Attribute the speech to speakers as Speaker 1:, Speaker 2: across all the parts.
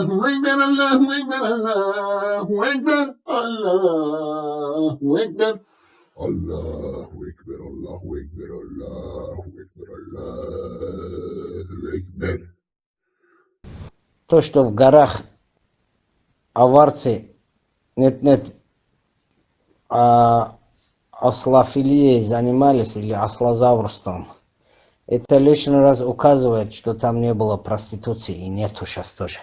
Speaker 1: Allahu Ekber, Allahu Ekber, Allahu Ekber, Allahu Ekber. Allahu Ekber, Allahu Ekber, Allahu Ekber, Allahu Ekber.
Speaker 2: То, что в горах аварцы, нет, ослофилией занимались или ослозаврством, это лишний раз указывает, что там не было проституции и нету сейчас тоже.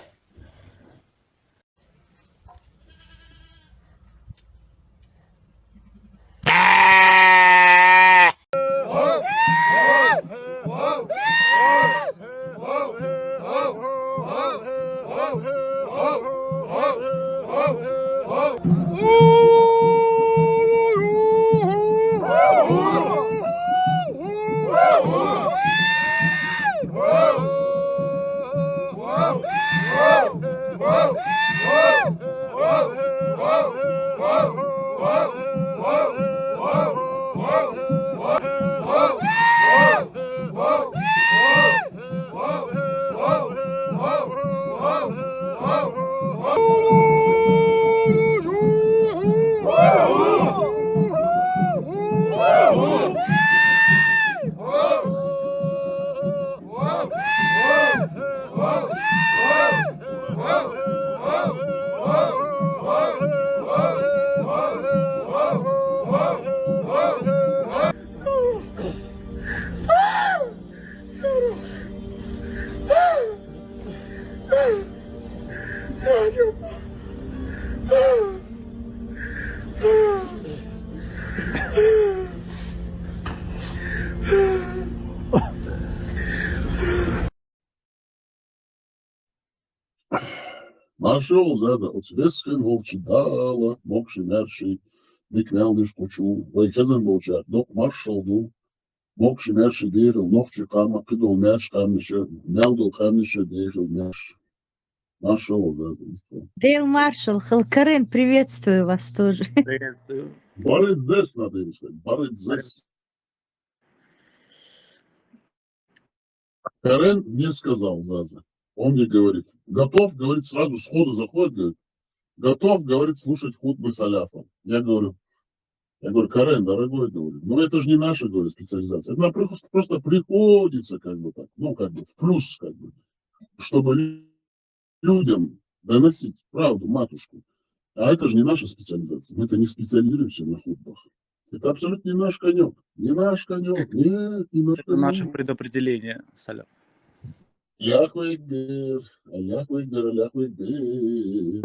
Speaker 1: Нашел зада, отсвескен волчи дала, мокши мерши, дикнелдиш кучу, вайказан волчар, док маршал ду, мокши мерши дирил, нохчи кама, кидал мерш камнише, нелдал камнише дирил мерш. Нашел зада, иство.
Speaker 3: Дейр Маршал, Халкарен, приветствую вас тоже.
Speaker 4: Приветствую.
Speaker 1: Барыц здесь надо им сказать, барыц здесь. Карен мне сказал, Заза, он мне говорит, готов, говорит, сразу сходу заходит, говорит, готов, говорит, слушать хутбы Саляфа. Я говорю, Карен, дорогой, говорю, ну это же не наша, говорю, специализация. Это нам просто приходится, как бы так, ну, как бы, в плюс, как бы, чтобы людям доносить правду, матушку. А это же не наша специализация. Мы-то не специализируемся на хутбах. Это абсолютно не наш конек. Не наш конек. Нет, не наш
Speaker 4: Это
Speaker 1: конек.
Speaker 4: наше предопределение, Саляф.
Speaker 1: Аллаху Экбер, Аллаху Экбер, Аллаху Экбер.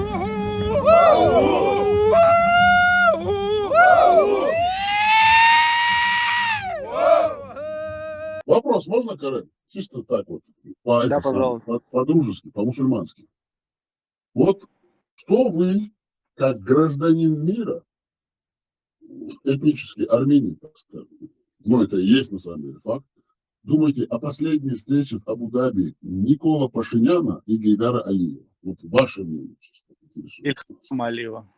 Speaker 1: Вопрос можно, Карен? Чисто так вот,
Speaker 4: Да, пожалуйста.
Speaker 1: по-дружески, по-мусульмански. Вот что вы, как гражданин мира, этнический армянин, так скажем, ну это и есть на самом деле факт, думаете о последней встрече в Абу-Даби Никола Пашиняна и Гейдара Алиева? Вот ваше мнение, чисто интересует.
Speaker 4: Ильхам Алиева.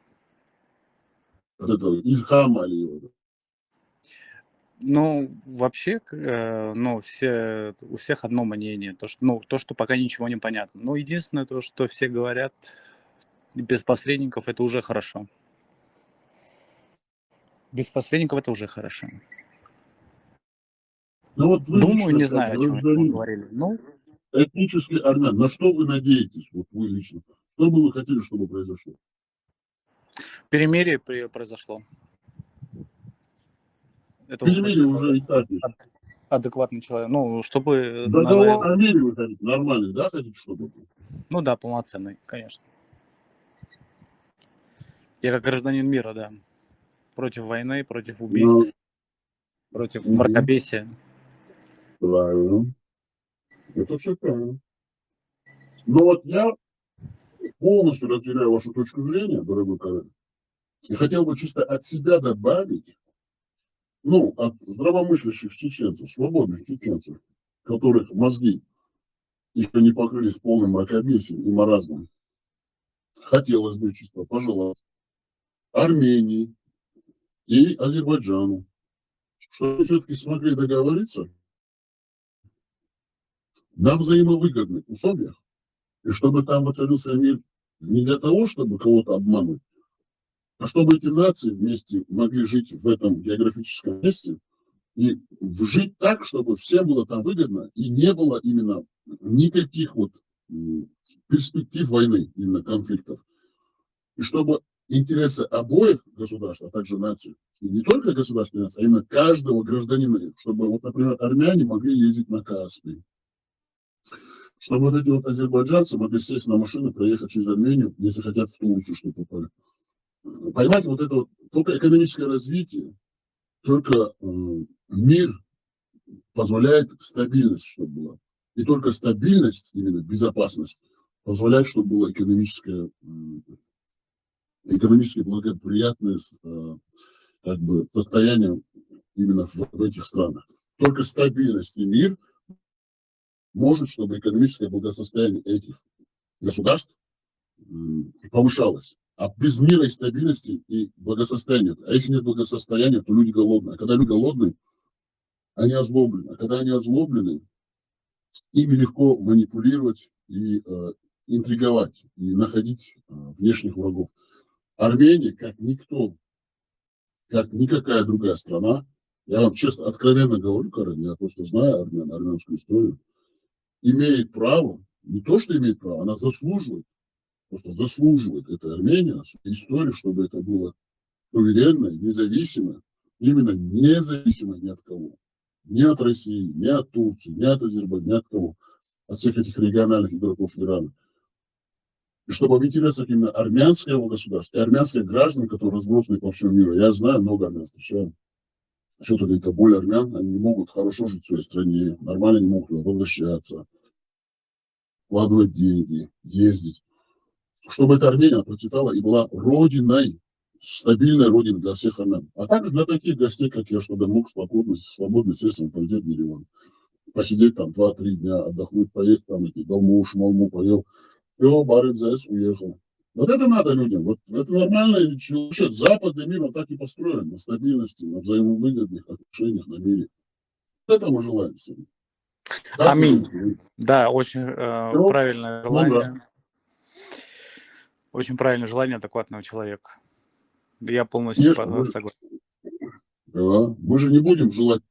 Speaker 1: Вот это Ильхам Алиева. Да.
Speaker 4: Ну, вообще, ну, у всех одно мнение, то, что пока ничего не понятно. Но единственное, то, что все говорят, без посредников это уже хорошо. Без посредников это уже хорошо.
Speaker 1: Ну, вот вы
Speaker 4: Думаю,
Speaker 1: лично,
Speaker 4: не
Speaker 1: как
Speaker 4: знаю, о чем
Speaker 1: гражданин,
Speaker 4: вы говорили. Ну,
Speaker 1: этнический армян, на что вы надеетесь, вот вы лично? Что бы вы хотели, чтобы произошло?
Speaker 4: перемирие произошло. Это
Speaker 1: Перемирие уже и так есть.
Speaker 4: адекватный человек. Ну, чтобы...
Speaker 1: Договор о мире вы хотите, нормальный, да, хотите, чтобы?
Speaker 4: Ну да, полноценный, конечно. Я как гражданин мира, да. Против войны, против убийств, против мракобесия.
Speaker 1: Правильно. Это все правильно. Но вот я полностью разделяю вашу точку зрения, дорогой коллега, и хотел бы чисто от себя добавить, ну, от здравомыслящих чеченцев, свободных чеченцев, которых мозги еще не покрылись полным мракобесием и маразмом, хотелось бы чисто пожелать Армении и Азербайджану, что все-таки смогли договориться на взаимовыгодных условиях, и чтобы там воцарился мир не для того, чтобы кого-то обмануть, а чтобы эти нации вместе могли жить в этом географическом месте и жить так, чтобы всем было там выгодно и не было именно никаких вот перспектив войны, именно конфликтов. И чтобы интересы обоих государств, а также наций, и не только государственной нации, а именно каждого гражданина, чтобы, вот, например, армяне могли ездить на Каспий, чтобы вот эти вот азербайджанцы могли сесть на машину, проехать через Армению, если хотят в Турцию, чтобы попали. Понимаете, вот это вот только экономическое развитие, только мир позволяет стабильность, чтобы была. И только стабильность, именно безопасность, позволяет, чтобы было экономически благоприятное как бы, состояние именно в этих странах. Только стабильность и мир может, чтобы экономическое благосостояние этих государств повышалось. А без мира и стабильности и благосостояния. А если нет благосостояния, то люди голодные. А когда люди голодные, они озлоблены. А когда они озлоблены, ими легко манипулировать и интриговать, и находить внешних врагов. Армения, как никто, как никакая другая страна, я вам честно, откровенно говорю, Карен, я просто знаю армянскую историю, имеет право, не то, что имеет право, она заслуживает, просто заслуживает, это Армения, историю, чтобы это было суверенное, независимое, именно независимое ни от кого. Ни от России, ни от Турции, ни от Азербайджана, ни от кого. От всех этих региональных игроков Ирана. И чтобы в интересах именно армянского государства и армянских граждан, которые разбросаны по всему миру, я знаю, много армян встречаю, что-то говорит, боль армян, они не могут хорошо жить в своей стране, нормально не могут возвращаться, вкладывать деньги, ездить. Чтобы эта Армения процветала и была родиной, стабильной родиной для всех армян. А также для таких гостей, как я, чтобы мог спокойно, свободно, естественно, полететь в Ереван. Посидеть там 2-3 дня, отдохнуть, поесть там эти долму, шмалму, поел. Все, барин ЗС уехал. Вот это надо людям. Вот это нормально. Вообще западный мир, он так и построен. На стабильности, на взаимовыгодных отношениях, на мире. Вот это мы желаем всем.
Speaker 4: Аминь. Да, очень
Speaker 1: Ну,
Speaker 4: правильное
Speaker 1: да.
Speaker 4: желание. Очень правильное желание адекватного человека. Я полностью
Speaker 1: Конечно,
Speaker 4: согласен.
Speaker 1: Да. Мы же не будем желать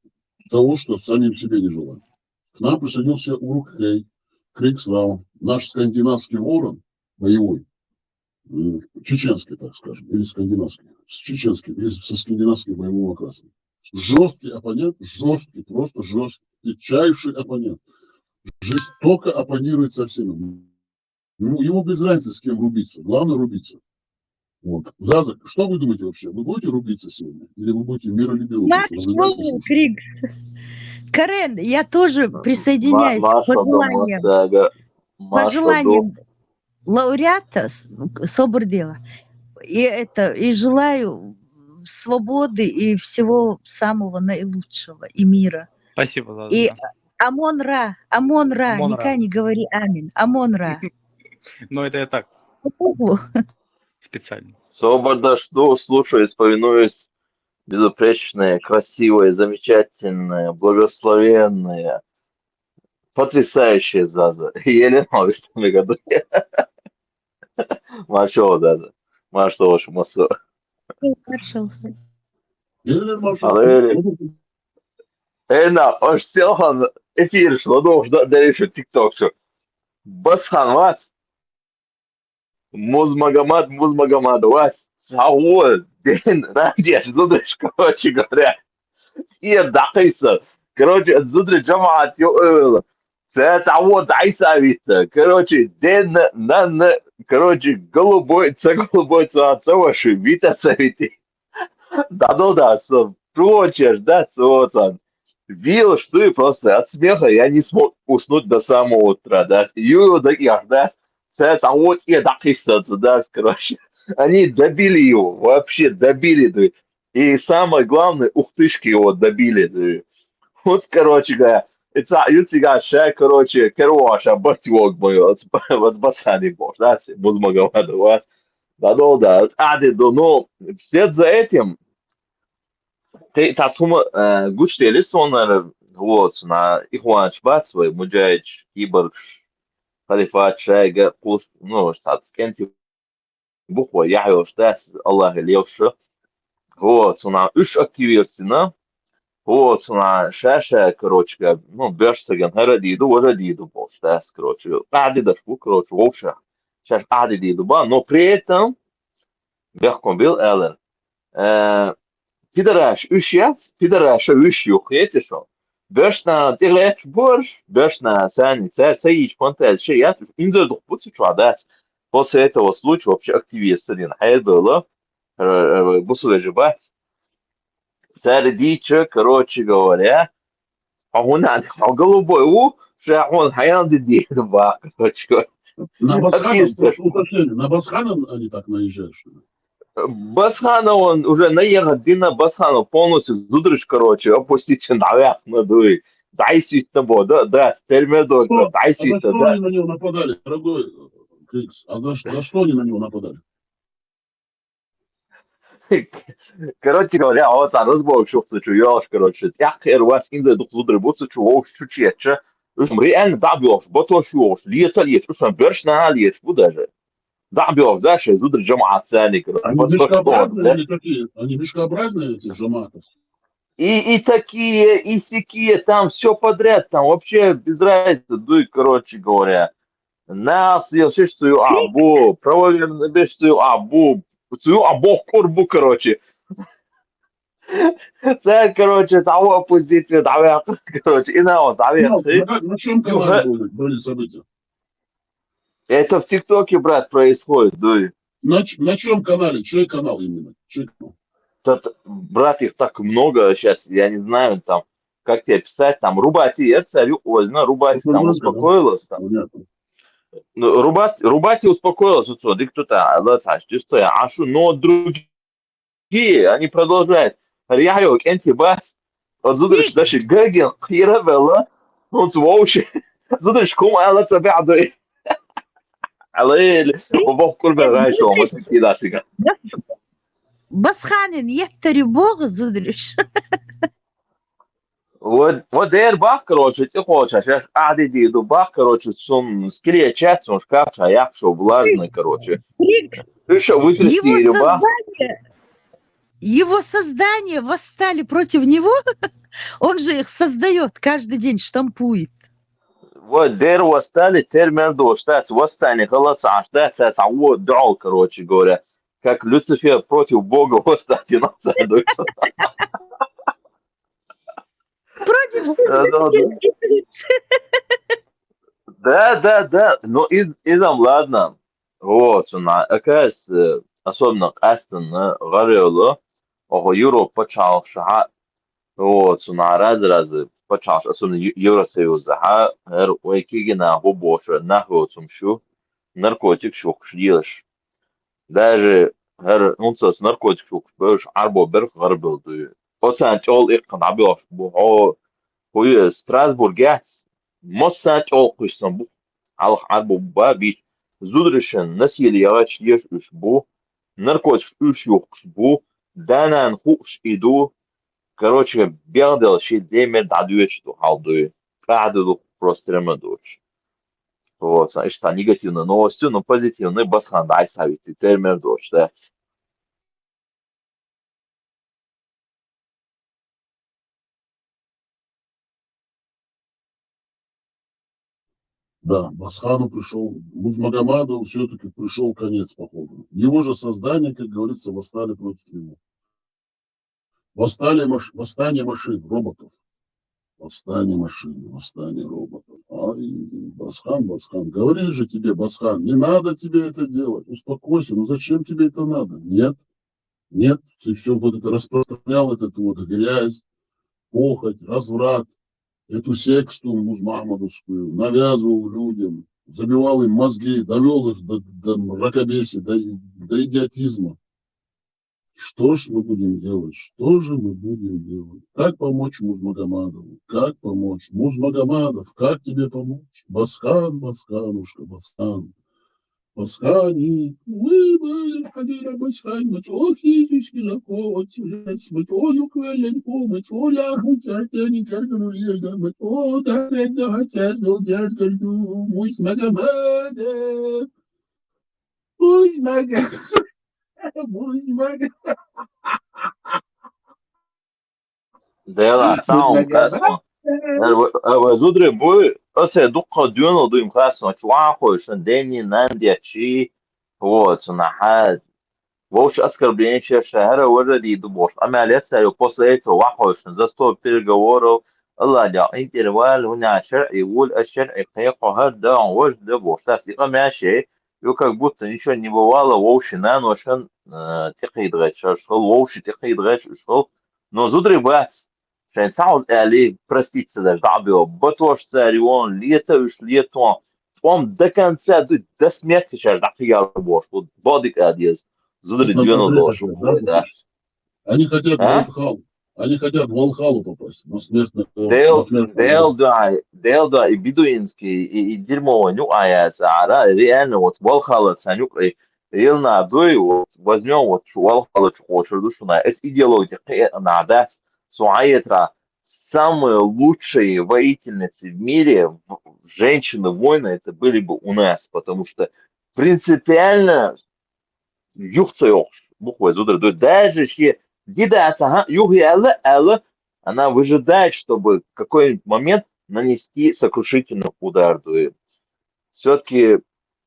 Speaker 1: того, что самим себе не желаем. К нам присоединился Урукхей, Криксрау, наш скандинавский ворон боевой, чеченский, так скажем, или скандинавский, с чеченским, или со скандинавским боевым окрасом. Жесткий оппонент, жесткий, просто жесткий оппонент. Жестоко оппонирует со всеми. Ему без разницы, с кем рубиться. Главное рубиться. Вот. Заза, что вы думаете вообще? Вы будете рубиться сегодня? Или вы будете миролюбивы?
Speaker 3: Маршал Крикс. Карен, я тоже присоединяюсь к пожеланиям лауреата Собордела. И желаю свободы и всего самого наилучшего и мира.
Speaker 4: Спасибо, Заза.
Speaker 3: И Амон-Ра, никогда не говори амин. Амон-Ра.
Speaker 4: Но это я так, специально.
Speaker 5: Соборда, что слушаюсь, повинуюсь, безупречное, красивое, замечательное, благословенное, потрясающее Заза. Елена в этом году. Маршал Заза. Маршал Шумасо.
Speaker 3: Маршал.
Speaker 5: Ena, hoş silhan efir şlodo derişo TikTok şu. Bashan вас. Музмагомад, вас сауол ден надеж зудриш, короче говоря. И дакиса. Короче, зудри джамаат йоэл. Сауол дайса вита. Короче, ден короче, голубой ваши вита цавити. Да, прочее, да, цоцан. Видел, что и просто от смеха я не смог уснуть до самого утра, да. Юру да я, да. Там вот и дакисаться, да, короче. Они добили его, вообще добили, да. И самое главное, ухтышки его добили, да. Вот, короче говоря, это ютига ша, короче, керуаша, батьёк мой, вот басани бог, да, Музмагомад, вас. Да, но вслед за этим, Ты гуштели сонары вот, на Ихуан Шбацвай, Муджаич, Киборг, Халифат, Шайга, Кус, ну, штат, Кенти, Бухва, Яхио, Штас, Аллах, Левша, вот, на Уш активирована, вот, на Шаша, короче, ну, Бешсаген, Харадиду, Варадиду, Штас, короче, Адидашку, короче, Вовша, Шаш Адидиду, но при этом, Бехком был Эллер, Пидораш, Ушьяц, Пидораша, Ушью, Хетишо, Бешна, Тилет, Борш, Бешна, Цани, Цаич, Понтель, Шият, Инзер, Духпуцу, Чуадас. После этого случая вообще активист один Хайд было, буду выживать. Царь дичи, короче говоря, а он голубой что он Хайан Диди, короче говоря.
Speaker 1: На Басхана,
Speaker 5: Отъезд.
Speaker 1: уточнение, на Басхана они так наезжают, что ли?
Speaker 5: Басхана он уже наехал, Дина Басхана полностью зудришь, короче, опустить наверх, надуй. Дай свет-то, да, термидор,
Speaker 1: Что?
Speaker 5: дай
Speaker 1: А за
Speaker 5: свет-то,
Speaker 1: что
Speaker 5: да.
Speaker 1: они на него нападали, дорогой Крикс? А за что они на него нападали?
Speaker 5: Короче говоря, вот разбор шуфту чуешь, короче, я вас инда зудры буцу чуешь, чучече. Уж реально да бьешь, бото шуешь, лето лет, уж берешь на лет, даже. Да бьешь, да, что зудры джамаат цани, короче,
Speaker 1: Они
Speaker 5: бото
Speaker 1: мешкообразные
Speaker 5: да.
Speaker 1: или какие? Они мешкообразные, эти жаматов?
Speaker 5: И такие, и сякие, там все подряд, там вообще без разницы, дуй, короче говоря. Нас, я слышу свою абу, правоверно бежь свою абу курбу, короче. Це, короче, того оппозиции, давай, короче, и на вас, давай,
Speaker 1: На чем канале были события?
Speaker 5: Это в ТикТоке, брат, происходит, дуй.
Speaker 1: На чем канале? Чей канал именно? Чей канал?
Speaker 5: Брат, их так много сейчас, я не знаю, там, как тебе писать, там, Рубати, я царю, ой, ну, Рубати там успокоилась, там.
Speaker 1: Понятно.
Speaker 5: Ну, Рубати успокоилась, вот, смотри, кто-то, чистая, ашу, но другие, они продолжают. Ряхёк, энти бас, вот, зудришь, даже Гаген, хирабелла, ну, вообще, зудришь, кум, ала цабяду, على وبكل بغاش ومسكين سيجا
Speaker 3: Басханин, еттери бога зудриш.
Speaker 5: вот дер бах, короче, ты хочешь, я ади диду бах, короче, сум скорее чат, сум шкаф, а я что влажный, короче. Ты что, вытрясти бах?
Speaker 3: Его создание восстали против него, он же их создает, каждый день штампует.
Speaker 5: Вот дер восстали, термин до, штат восстание, холодца, штат, вот дал, короче говоря, как Люцифер против Бога восстать и нацелуется.
Speaker 3: Против
Speaker 5: Да, но изам ладно. Вот, оказывается, особенно Астон, Гарриоло, Европа чалша, вот, раз почалш, особенно Евросоюз, уйкигина, побольше, нахуй, шу, наркотик, шук, шьешь. Даже, ну, с наркотик, шук, бэш, арбо, берх, гарбил, дуй. Оценить, ол, их, набьешь, هو ستراسبورغ جاتس موسات أوقشنا بو على حرب بابي زودرشن نسيل ياش يش بو نركوش يوش بو دانا نخوش إدو короче بيغدل شي ديمر دعدوش دو халдуй قاعدة просто ремедуч вот значит негативные новости но позитивные басхан дай советы термер дош да.
Speaker 1: Да, Басхану пришел, Музмагомаду все-таки пришел конец, походу. Его же создание, как говорится, восстали против него. Восстание машин, роботов. Восстание машин, восстание роботов. Ай, Басхан, говорили же тебе, Басхан, не надо тебе это делать, успокойся, ну зачем тебе это надо? Нет, ты все вот это распространял, эту вот грязь, похоть, разврат, эту сексту музмахмадовскую, навязывал людям, забивал им мозги, довел их до мракобесия, до идиотизма. Что ж мы будем делать? Что же мы будем делать? Как помочь Музмагомадову? Как помочь? Музмагомадов, как тебе помочь? Басхан, Басханушка, Басхан. Пасхани, выбой, ходила басхань, мачохи, чучкилако, отчужать, мачою квеленко, мачоля, хутятяни, карганулирда, мачо, таренда, хатяздол, дяргальду, мусь магамада, мусь магамада, мусь магамада,
Speaker 5: Dela
Speaker 1: мусь
Speaker 5: taun
Speaker 1: магамада.
Speaker 5: kaso. Zudre bu ase dukka düğün duyum kaso. Çuaho şun deni nandiya çi. Вот, нахад. Вовш оскорбление шахара вроде дубош. Амалец, после этого вахош за стол переговоров. الله да интервал هنا شرعي يقول الشرع قيقه هذا وجد دبوش. تاسي ماشي. يو как будто ничего не бывало. Вовш наношен تقيد غش. شغل وовш تقيد غش. شغل. Но зудре бас. عشان تعوز عليه проститься даже дабио. بتوش царион лето уж лето. Вам до конца до смерти сейчас дохуя бош. Вот бодик адьез. Зудри
Speaker 1: На
Speaker 5: дюну
Speaker 1: ковре
Speaker 5: дошу,
Speaker 1: хотят, да,
Speaker 5: да.
Speaker 1: попасть? Они хотят в
Speaker 5: А?
Speaker 1: Валхалу. Они хотят в Валхалу попасть. На
Speaker 5: Дел,
Speaker 1: смертном одре.
Speaker 5: дел да, и бедуинский, и дерьмо, ну, ара, реально, вот, Волхала, Цанюк, и Илна, Дуй, вот, возьмем, вот, Волхала, Чухошер, душу, на, это идеология, надо, Суаетра, самые лучшие воительницы в мире, женщины-воины, это были бы у нас, потому что принципиально юхца буквы зудр, даже если дидаться, юхи элла, она выжидает, чтобы в какой-нибудь момент нанести сокрушительный удар. Все-таки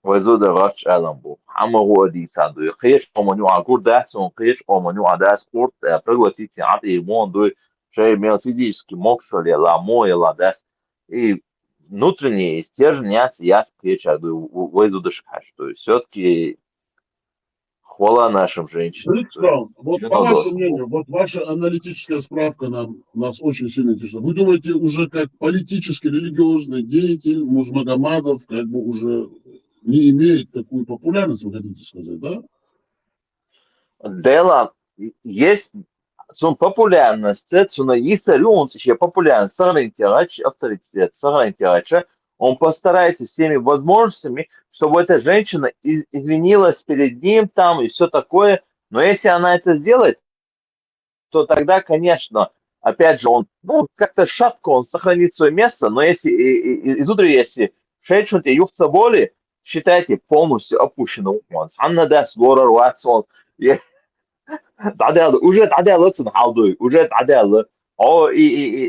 Speaker 5: وزود راش ألم بو أما هو دي سادو خيش أمانيو عقور دهتون خيش أمانيو عدس قرط برغوتي تيعاد إيمان دو شيء ميل физически мокшали ламо и ладес и внутренний стержень я скреча войду дышать. То есть все-таки хвала нашим женщинам.
Speaker 1: Александр, вот
Speaker 5: You
Speaker 1: по
Speaker 5: know,
Speaker 1: вашему мнению, вот ваша аналитическая справка нас очень сильно интересует. Вы думаете, уже как политический, религиозный деятель Музмагомадов как бы уже не имеет такую популярность, вы хотите сказать, да?
Speaker 5: Дело есть son populaarnosti, son если популярность, соревновать, авторитет, соревновать, он постарается всеми возможностями, чтобы эта женщина изменилась перед ним там и все такое. Но если она это сделает, то тогда, конечно, опять же, он, ну, как-то шатко, он сохранит свое место, но если, изутри, если шейчунте юхца боли, считайте полностью опущенным. Анна даст лора руатсон, تعدي уже تعدي لطن حاضر уже تعدي او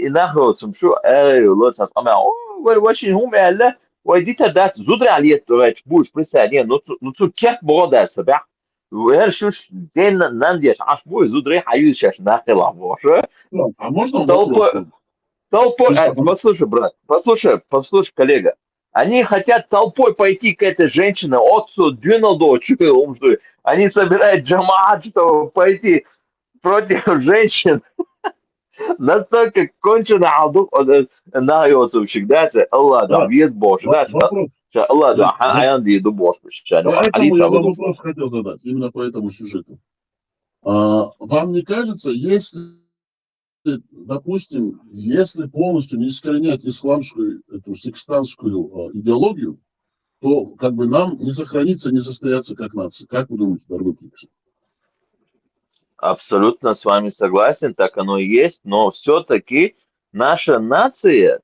Speaker 5: نحو شو اي لطن اسمع واشين هم الا وديتا دات زودر عليه تراش بوش بس يعني نو كيف بودا سبع وهر شوش دين نانديش عاش بو زودر حيوش عشان داخل عبوش
Speaker 1: А можно вопрос?
Speaker 5: толпой послушай, брат, послушай, коллега. Они хотят толпой пойти к этой женщине, отцу Дюналду, они собирают джамаат, чтобы пойти против женщин. Настолько кончено нахается всегда, Аллах да,
Speaker 1: Да,
Speaker 5: есть Боже, да,
Speaker 1: вопрос.
Speaker 5: Аллах да, аян диду Боже,
Speaker 1: Поэтому я вам вопрос хотел задать, именно по этому сюжету. Вам не кажется, если, допустим, если полностью не искоренять исламскую, эту секстанскую идеологию, то как бы нам не сохраниться, не состояться как нация. Как вы думаете, дорогой Пикс?
Speaker 5: Абсолютно с вами согласен, так оно и есть, но все-таки наша нация,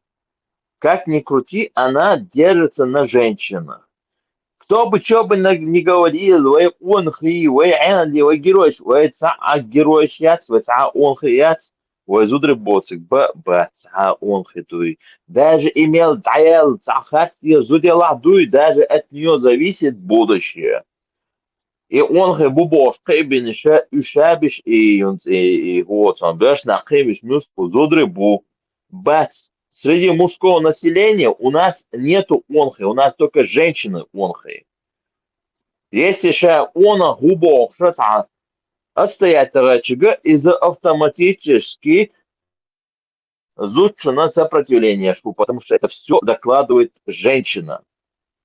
Speaker 5: как ни крути, она держится на женщинах. Кто бы что бы ни говорил, вы онхи, вы энли, вы герой, вы ца герой шьяц, вы ца онхи яц, вы зудры боцик, ца онхи туй. Даже имел даел, ца хас, зудела дуй, даже от нее зависит будущее. И он бубош кайбин ушабиш и вот он даже на кайбиш мюску зудры бу. Бац. Среди мужского населения у нас нету онхи, у нас только женщины онхи. Если же она губо шаца остается из-за автоматически зудчина сопротивления, потому что это все закладывает женщина.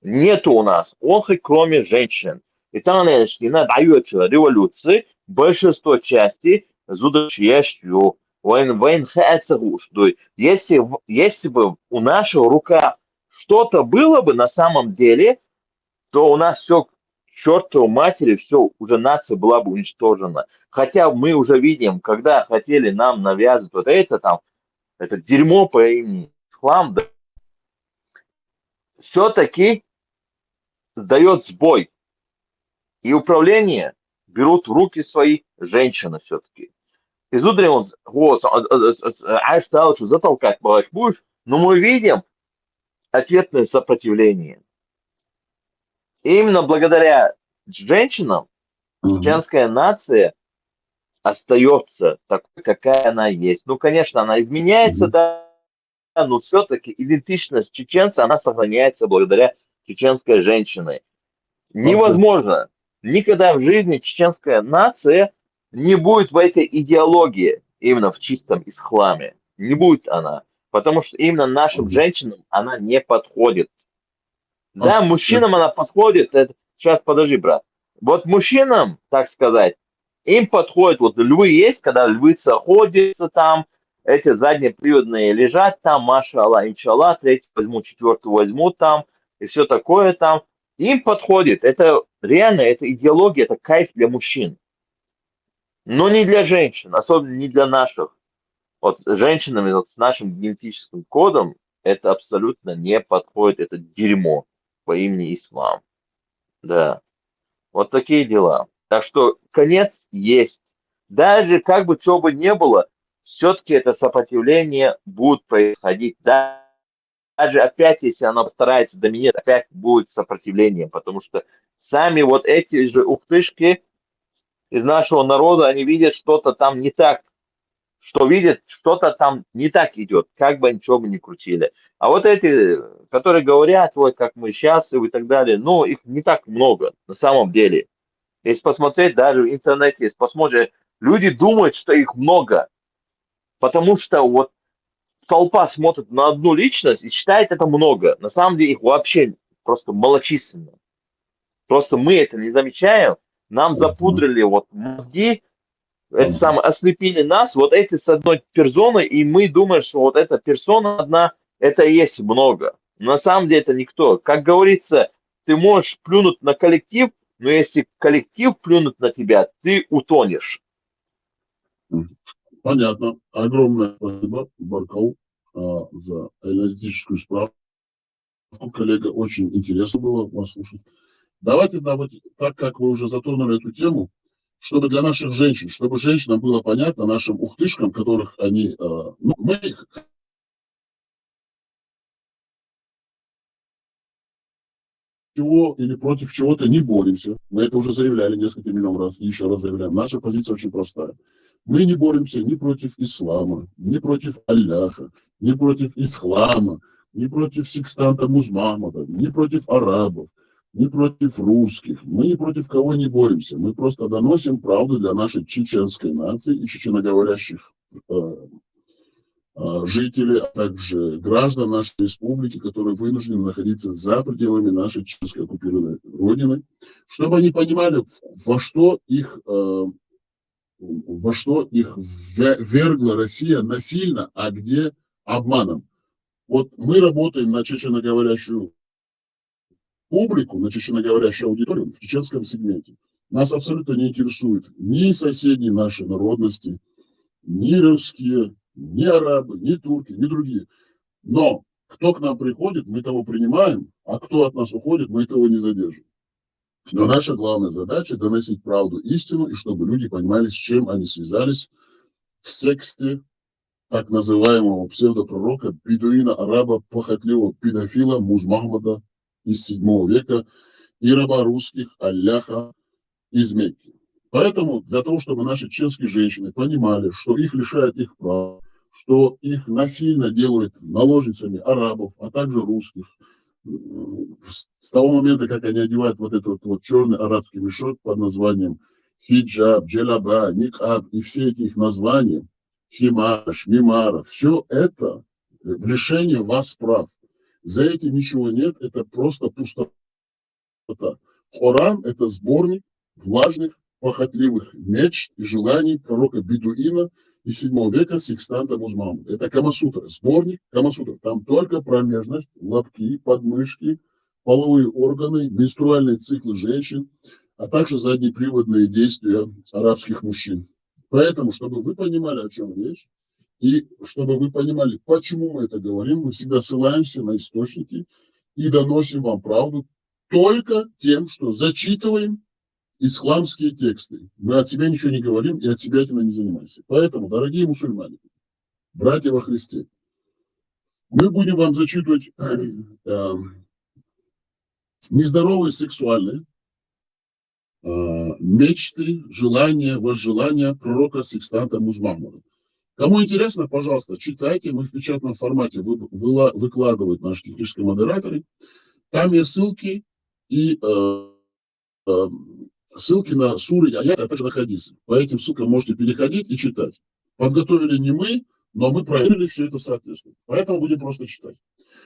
Speaker 5: Нету у нас онхи, кроме женщин. И там, на дается революции, большинство частей зудочьящую. Если бы у нашего рука что-то было бы на самом деле, то у нас все чертовой матери, все, уже нация была бы уничтожена. Хотя мы уже видим, когда хотели нам навязывать вот это там, это дерьмо по имени ислам, да, все-таки дает сбой. И управление берут в руки свои женщины все-таки. Изудрил он, вот, а что затолкать будешь, но мы видим ответное сопротивление. И именно благодаря женщинам
Speaker 1: Мгм.
Speaker 5: чеченская нация остается такой, какая она есть. Ну, конечно, она изменяется,
Speaker 1: Мгм.
Speaker 5: да, но все-таки идентичность чеченца, она сохраняется благодаря чеченской женщине.
Speaker 1: Окей.
Speaker 5: Невозможно. Никогда в жизни чеченская нация не будет в этой идеологии, именно в чистом исламе. Не будет она. Потому что именно нашим
Speaker 1: Мгм.
Speaker 5: женщинам она не подходит.
Speaker 1: А
Speaker 5: Да, мужчинам
Speaker 1: это-
Speaker 5: она подходит. Сейчас, подожди, брат. Вот мужчинам, так сказать, им подходит, вот львы есть, когда львица ходится там, эти заднеприводные лежат там, маша Аллах, иншаллах, третий возьму, четвертый возьму там, и все такое там. Им подходит. Это реально, это идеология, это кайф для мужчин. Но не для женщин, особенно не для наших. Вот с женщинами, вот с нашим генетическим кодом, это абсолютно не подходит, это дерьмо по имени Ислам. Да, вот такие дела. Так что конец есть. Даже как бы что бы ни было, все-таки это сопротивление будет происходить. Даже опять, если оно постарается доминировать, опять будет сопротивление, потому что сами вот эти же ухтышки из нашего народа, они видят что-то там не так, что видят, что-то там не так идет, как бы ничего бы ни крутили. А вот эти, которые говорят, вот как мы счастливы и так далее, ну, их не так много на самом деле. Если посмотреть даже в интернете, если посмотреть, люди думают, что их много, потому что вот толпа смотрит на одну личность и считает это много. На самом деле их вообще просто малочисленно. Просто мы это не замечаем, нам
Speaker 1: Ага.
Speaker 5: запудрили вот мозги, это
Speaker 1: Ага.
Speaker 5: самое, ослепили нас, вот эти с одной персоной, и мы думаем, что вот эта персона одна, это и есть много. На самом деле это никто. Как говорится, ты можешь плюнуть на коллектив, но если коллектив плюнут на тебя, ты утонешь.
Speaker 1: Мгм. Понятно. Огромное спасибо, Баркал, за аналитическую справку. Коллега, очень интересно было вас слушать. Давайте, так как вы уже затронули эту тему, чтобы для наших женщин, чтобы женщинам было понятно, нашим ухтышкам, которых они, ну, мы их чего или против чего-то не боремся. Мы это уже заявляли несколько миллионов раз и еще раз заявляем. Наша позиция очень простая. Мы не боремся ни против ислама, ни против Аллаха, ни против ислама, ни против секстанта Музмахмада, ни против арабов, ни против русских. Мы ни против кого не боремся. Мы просто доносим правду для нашей чеченской нации и чеченоговорящих жителей, а также граждан нашей республики, которые вынуждены находиться за пределами нашей чеченской оккупированной родины, чтобы они понимали, во что их вергла Россия насильно, а где обманом. Вот мы работаем на чеченоговорящую публику, на чеченоговорящую аудиторию в чеченском сегменте. Нас абсолютно не интересуют ни соседние наши народности, ни русские, ни арабы, ни турки, ни другие. Но кто к нам приходит, мы того принимаем, а кто от нас уходит, мы того не задержим. Но наша главная задача – доносить правду, истину, и чтобы люди понимали, с чем они связались в секте так называемого псевдопророка, бедуина-араба, похотливого педофила Музмахмада из 7 века и раба русских Алляха из Мекки. Поэтому для того, чтобы наши чеченские женщины понимали, что их лишают их прав, что их насильно делают наложницами арабов, а также русских, с того момента, как они одевают вот этот вот черный арабский мешок под названием хиджаб, джелаба, никаб и все эти их названия, химар, шмимара, все это в лишении вас прав. За этим ничего нет, это просто пустота. Коран – это сборник влажных, похотливых мечт и желаний пророка Бедуина из 7 века секстанта Музмахмада. Это Камасутра, сборник Камасутра. Там только промежность, лобки, подмышки, половые органы, менструальные циклы женщин, а также заднеприводные действия арабских мужчин. Поэтому, чтобы вы понимали, о чем речь, и чтобы вы понимали, почему мы это говорим, мы всегда ссылаемся на источники и доносим вам правду только тем, что зачитываем исламские тексты. Мы от себя ничего не говорим и от себя этим не занимаемся. Поэтому, дорогие мусульмане, братья во Христе, мы будем вам зачитывать нездоровые сексуальные мечты, желания, возжелания пророка Секстанта Музмахмада. Кому интересно, пожалуйста, читайте. Мы в печатном формате выкладывают наши технические модераторы. Там есть ссылки и ссылки на суры, аяты, а также на хадисы. По этим ссылкам можете переходить и читать. Подготовили не мы, но мы проверили, все это соответствует. Поэтому будем просто читать.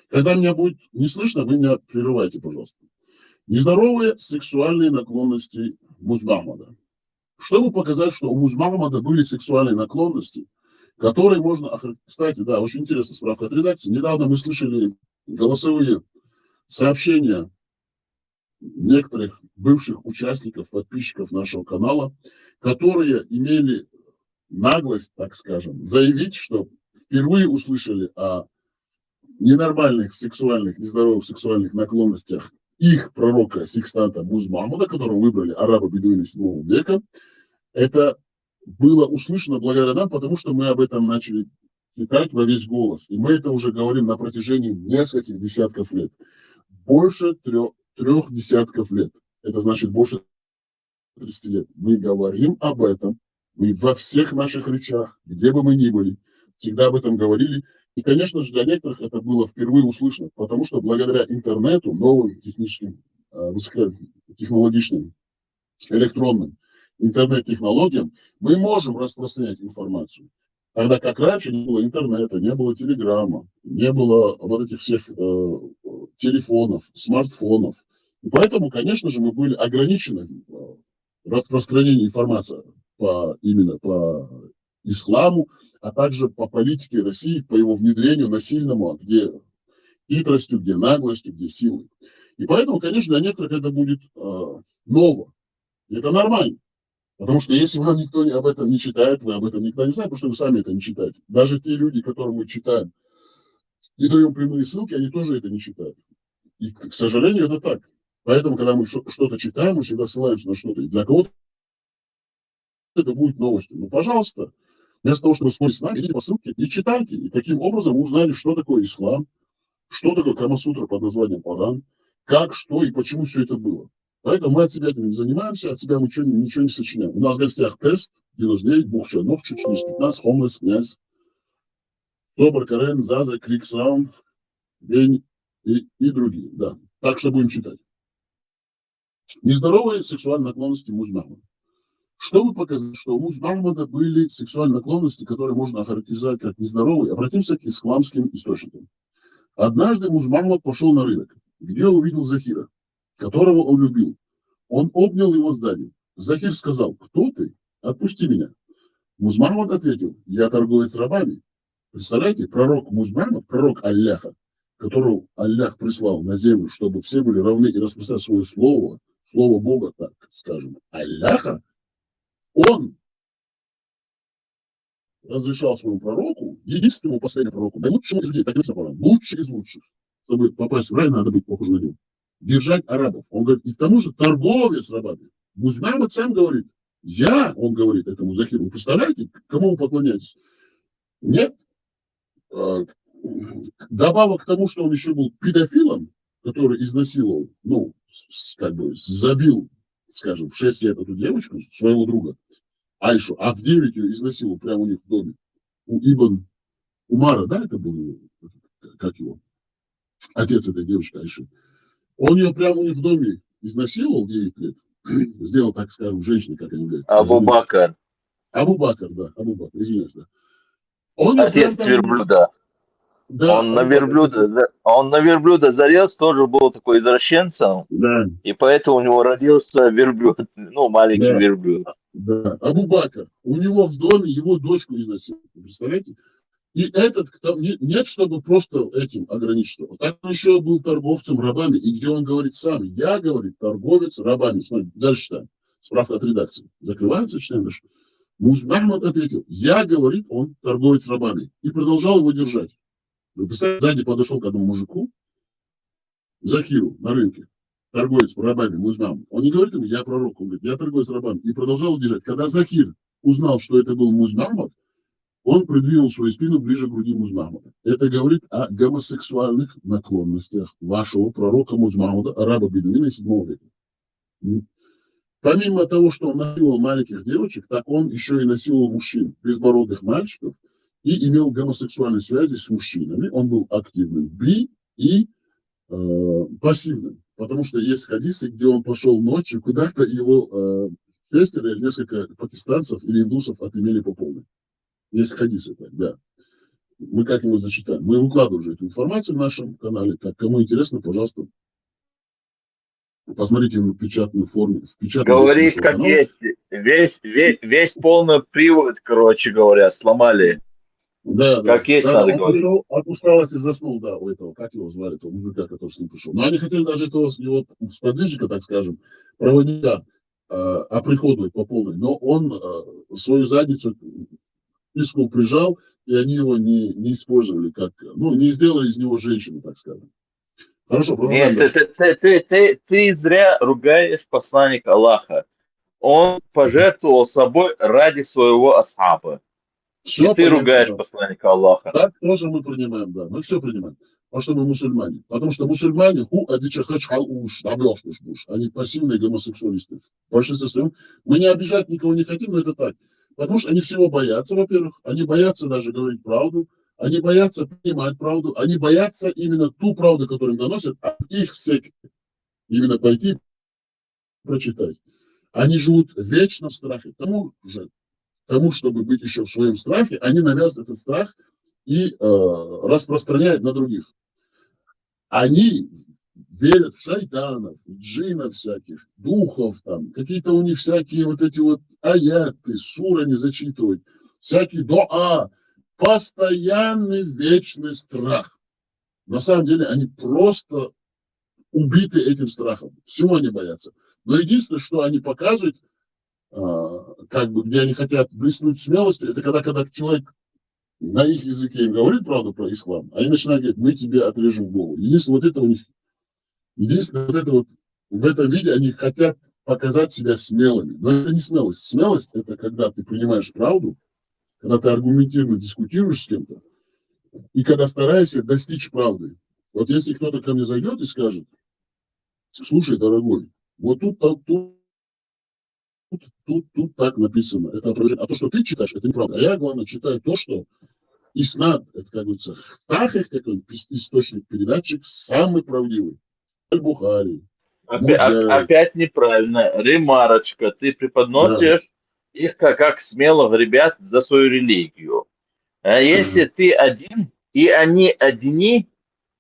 Speaker 1: Когда меня будет не слышно, вы меня прерывайте, пожалуйста. Нездоровые сексуальные наклонности Музмахмада. Чтобы показать, что у Музмахмада были сексуальные наклонности, которые можно... Кстати, да, очень интересно, справка от редакции. Недавно мы слышали голосовые сообщения некоторых бывших участников, подписчиков нашего канала, которые имели наглость, так скажем, заявить, что впервые услышали о ненормальных сексуальных, нездоровых сексуальных наклонностях их пророка Секстанта Музмахмада, которого выбрали арабы-бедуины 7 века. Это было услышано благодаря нам, потому что мы об этом начали читать во весь голос. И мы это уже говорим на протяжении нескольких десятков лет. Больше трех десятков лет. Это значит больше 30 лет. Мы говорим об этом. Мы во всех наших речах, где бы мы ни были, всегда об этом говорили. И, конечно же, для некоторых это было впервые услышано, потому что благодаря интернету, новым техническим, высокотехнологичным, электронным интернет-технологиям, мы можем распространять информацию. Тогда как раньше не было интернета, не было телеграмма, не было вот этих всех телефонов, смартфонов. И поэтому, конечно же, мы были ограничены в распространении информации именно по исламу, а также по политике России, по его внедрению насильному, где хитростью, где наглостью, где силой. И поэтому, конечно, для некоторых это будет ново. И это нормально. Потому что если вам никто об этом не читает, вы об этом никогда не знаете, потому что вы сами это не читаете. Даже те люди, которым мы читаем и даем прямые ссылки, они тоже это не читают. И, к сожалению, это так. Поэтому, когда мы что-то читаем, мы всегда ссылаемся на что-то. И для кого-то это будет новостью. Ну, пожалуйста, вместо того, чтобы спорить с нами, идите по ссылке и читайте. И таким образом вы узнаете, что такое ислам, что такое Камасутра под названием Коран, как, что и почему все это было. Поэтому мы от себя этим не занимаемся, от себя мы ничего не сочиняем. У нас в гостях тест 99, Бухчанов, 415, Хомлес, Князь, Собор, Карен, Заза, Криксаун, Вень и другие. Да. Так что будем читать. Нездоровые сексуальные наклонности Музмахмада. Чтобы показать, что у Музмахмада были сексуальные наклонности, которые можно охарактеризовать как нездоровые, обратимся к исламским источникам. Однажды Музмахмад пошел на рынок, где увидел Захира, которого он любил. Он обнял его сзади. Захир сказал: «Кто ты? Отпусти меня». Музмахмад ответил: «Я торговец рабами». Представляете, пророк Музмахмад, пророк Алляха, которого Аллах прислал на землю, чтобы все были равны и распространять свое слово Бога, так скажем, Алляха, он разрешал своему пророку, единственному последнему пророку, да лучшему из людей, так и написано, лучший из лучших, чтобы попасть в рай, надо быть похожим на него, держать арабов. Он говорит, и к тому же торговец рабами. Музмахмад сам говорит, он говорит этому Захиру, вы представляете, кому вы поклоняетесь? Нет. Добавок к тому, что он еще был педофилом, который изнасиловал, забил, скажем, в 6 лет эту девочку, своего друга, Айшу, а в 9 ее изнасиловал прямо у них в доме. У Ибн Умара, да, это был, как его, отец этой девочки Айши. Он ее прямо у них в доме изнасиловал в 9 лет. Сделал, так скажем, женщине, как они говорят.
Speaker 5: Абу-Бакр.
Speaker 1: Абу-Бакр, извиняюсь, да.
Speaker 5: Отец верблюда. Да, он на верблюда залез, тоже был такой извращенцем, да. И поэтому у него родился верблюд, маленький верблюд.
Speaker 1: Да, Абу-Бакр, у него в доме его дочку изнасиловали, представляете? И этот, там, нет, чтобы просто этим ограничиться. Вот так он еще был торговцем рабами, и где он говорит сам, я, говорит, торговец рабами. Смотри, дальше читаем. Справка от редакции. Закрывается, читаем дальше. Муз Ахмад ответил, я, говорит, он торговец рабами. И продолжал его держать. Вы представляете, сзади подошел к одному мужику, Захиру, на рынке, торговец рабами, Музнам. Он не говорит ему, я пророк, он говорит, я торговец рабами. И продолжал держать. Когда Захир узнал, что это был Музнамад, он придвинул свою спину ближе к груди Музнамада. Это говорит о гомосексуальных наклонностях вашего пророка Музнамада, араба-бедуина 7 века. Помимо того, что он насиловал маленьких девочек, так он еще и насиловал мужчин, безбородых мальчиков, и имел гомосексуальные связи с мужчинами. Он был активным би и пассивным. Потому что есть хадисы, где он пошел ночью, куда-то его шестеро или несколько пакистанцев или индусов отымели по полной. Есть хадисы, так, да. Мы как-нибудь зачитаем. Мы выкладываем уже эту информацию в нашем канале. Так, кому интересно, пожалуйста, посмотрите в печатной форме. В печатной
Speaker 5: Говорит, как
Speaker 1: канала.
Speaker 5: есть. Весь полный привод, короче говоря, сломали.
Speaker 1: Да,
Speaker 5: Как
Speaker 1: да.
Speaker 5: есть,
Speaker 1: Да,
Speaker 5: надо
Speaker 1: он
Speaker 5: говорить.
Speaker 1: пришел от усталости заснул, да, у этого, как его звали, того мужика, который с ним пришел. Но они хотели даже этого его сподвижника, так скажем, проводника, оприходовать по полной. Но он свою задницу к писку прижал, и они его не использовали как, ну, не сделали из него женщину, так скажем. Хорошо, продолжаем
Speaker 5: Нет,
Speaker 1: дальше.
Speaker 5: ты зря ругаешь посланника Аллаха. Он пожертвовал собой ради своего асхаба. И
Speaker 1: Все
Speaker 5: ты
Speaker 1: понятно,
Speaker 5: ругаешь
Speaker 1: да.
Speaker 5: посланника Аллаха.
Speaker 1: Так тоже мы принимаем, да. Мы все принимаем. Потому что мы мусульмане. Потому что мусульмане, они пассивные гомосексуалисты. В большинстве своем. Мы не обижать никого не хотим, но это так. Потому что они всего боятся, во-первых. Они боятся даже говорить правду. Они боятся понимать правду. Они боятся именно ту правду, которую им доносят, а их секте. Именно пойти прочитать. Они живут вечно в страхе. Тому, чтобы быть еще в своем страхе, они навязывают этот страх и распространяют на других. Они верят в шайтанов, в джинов всяких, духов там, какие-то у них всякие вот эти вот аяты, суры они зачитывают, всякие дуа, постоянный вечный страх. На самом деле они просто убиты этим страхом. Всего они боятся. Но единственное, что они показывают, как бы, где они хотят блеснуть смелостью, это когда человек на их языке им говорит правду про ислам, они начинают говорить, мы тебе отрежем голову. Единственное, вот это у них, единственное, вот это вот, в этом виде они хотят показать себя смелыми. Но это не смелость. Смелость – это когда ты принимаешь правду, когда ты аргументированно дискутируешь с кем-то, и когда стараешься достичь правды. Вот если кто-то ко мне зайдет и скажет, слушай, дорогой, вот тут так написано. Это опровержение. А то, что ты читаешь, это неправда. А я, главное, читаю то, что Иснад, это, как говорится, Хахих, какой источник передатчик, самый правдивый. Аль-Бухари, Муджахид.
Speaker 5: Опять неправильно. Ремарочка. Ты
Speaker 1: Да.
Speaker 5: преподносишь их как смелых ребят за свою религию. А если ты один, и они одни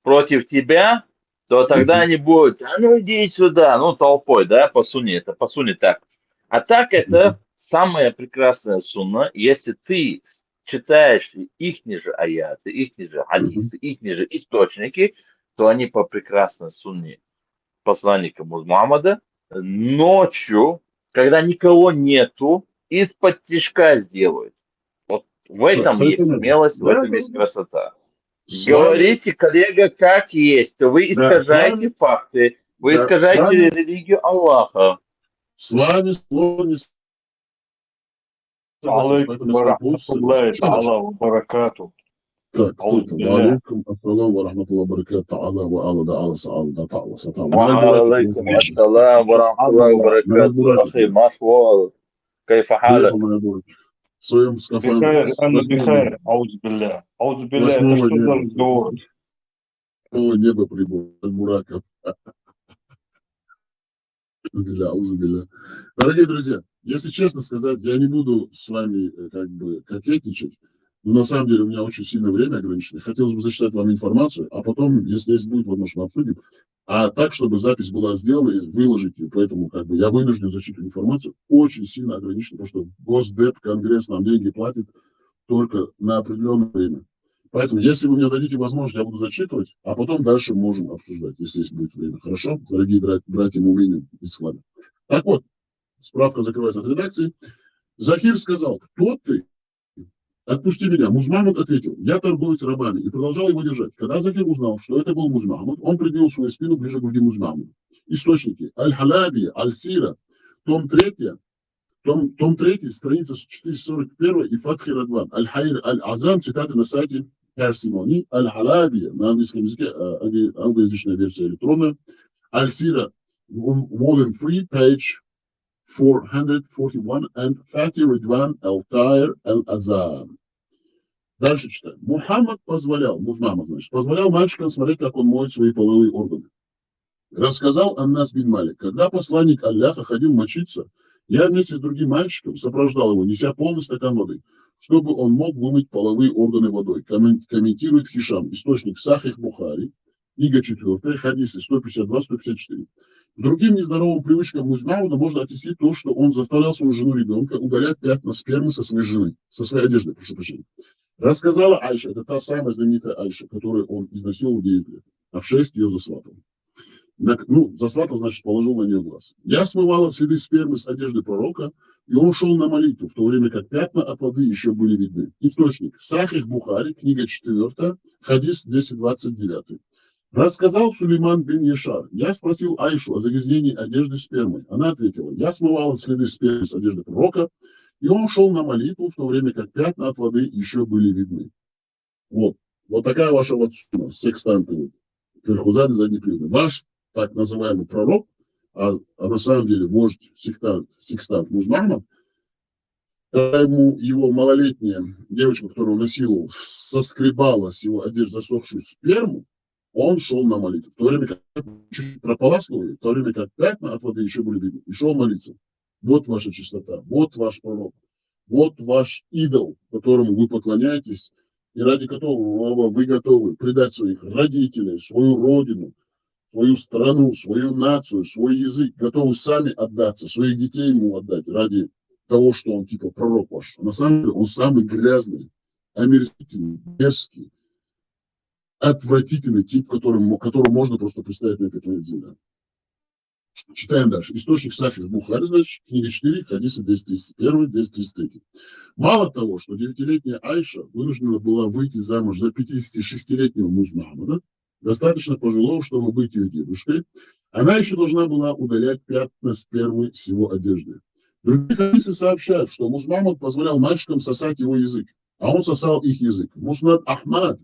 Speaker 5: против тебя, то тогда они будут, а ну иди сюда, ну толпой, да, по сунне так. А так это самая прекрасная сунна, если ты читаешь их же аяты, их же хадисы, их же источники, то они по прекрасной сунне посланника Мухаммада ночью, когда никого нету, из-под тишка сделают. Вот в этом есть смелость, в этом есть красота. Говорите, коллега, как есть. Вы искажаете факты, вы искажаете религию Аллаха.
Speaker 1: С вами слово не согласен, поэтому я
Speaker 6: Алейкум Аллаху баракату.
Speaker 1: Так, алейкум ассалам ва рахматуллахи ва баракату, та'ала ва ала да'ала са'ала та'ала сатa'ала.
Speaker 5: وعليكم السلام ورحمة الله وبركاته أخي مشوار كيف حالك؟
Speaker 1: В своем скафандре.
Speaker 6: Бихайр, ауз билля. Ауз билля, это что за разговор?
Speaker 1: Небо прибыл, Аль-Мураков. Дорогие друзья, если честно сказать, я не буду с вами как бы кокетничать, но на самом деле у меня очень сильно время ограничено. Хотелось бы зачитать вам информацию, а потом, если есть будет возможно, обсудим. А так, чтобы запись была сделана и выложить ее. Поэтому как бы я вынужден зачитывать информацию. Очень сильно ограничено, потому что Госдеп, Конгресс нам деньги платит только на определенное время. Поэтому, если вы мне дадите возможность, я буду зачитывать, а потом дальше можем обсуждать, если есть будет время. Хорошо, дорогие братья мумины в исламе. Так вот, справка закрывается от редакции. Захир сказал: кто ты? Отпусти меня. Музмамуд ответил: я торговец рабами, и продолжал его держать. Когда Захир узнал, что это был Музмамуд, он придвинул свою спину ближе к груди Музмамуда. Источники: Аль-Халаби, Аль-Сира, том 3, страница 441 и Фатхи Радван. Аль-Хайр Аль-Азам, цитаты на сайте Персимони. Аль-Халаби, на английском языке, англоязычная версия электронная. Аль-Сира, volume 3, page 441, and Fatih Ridwan Al-Tair Al-Azam. Дальше читаем. Мухаммад позволял, Музмама, значит, позволял мальчикам смотреть, как он моет свои половые органы. Рассказал Аннас бин Малик: когда посланник Аллаха ходил мочиться, я вместе с другим мальчиком сопровождал его, неся полный стакан воды, чтобы он мог вымыть половые органы водой. Комментирует Хишам, источник Сахих Бухари, книга 4, хадисы 152-154. Другим нездоровым привычкам Музмауда можно отнести то, что он заставлял свою жену ребенка удалять пятна спермы со своей жены, со своей одежды, прошу прощения. Рассказала Айша, это та самая знаменитая Айша, которую он изнасиловал в 9 лет, а в 6 ее засватал. Засватал, значит, положил на нее глаз. Я смывала следы спермы с одежды пророка, и он шел на молитву, в то время как пятна от воды еще были видны. Источник Сахих Бухари, книга 4, хадис 229. Рассказал Сулейман бин Яшар: я спросил Айшу о загрязнении одежды спермой. Она ответила: я смывала следы спермы с одежды пророка, и он шел на молитву, в то время как пятна от воды еще были видны. Вот такая ваша вот секстанты. Кверхузады заднеприводные. Ваш так называемый пророк, а на самом деле вождь секстант Музмамад, когда ему его малолетняя девочка, которую он насиловал, соскребала с его одежды засохшую сперму, он шел на молитву. В то время как чуть прополаскивал ее, в то время как пятна от воды еще были видны, и шел молиться. Вот ваша чистота, вот ваш пророк, вот ваш идол, которому вы поклоняетесь, и ради которого вы готовы предать своих родителей, свою родину, свою страну, свою нацию, свой язык, готовы сами отдаться, своих детей ему отдать ради того, что он типа пророк ваш. А на самом деле он самый грязный, омерзительный, мерзкий, отвратительный тип, которому можно просто представить на этой планете Земля. Читаем дальше. Источник Сахих Бухари, значит, книга 4, хадисы 231-233. Мало того, что 9-летняя Айша вынуждена была выйти замуж за 56-летнего Музмамада, достаточно пожилого, чтобы быть ее дедушкой, она еще должна была удалять пятна спермы с его одежды. Другие хадисы сообщают, что Музмамад позволял мальчикам сосать его язык, а он сосал их язык. Муснад Ахмад,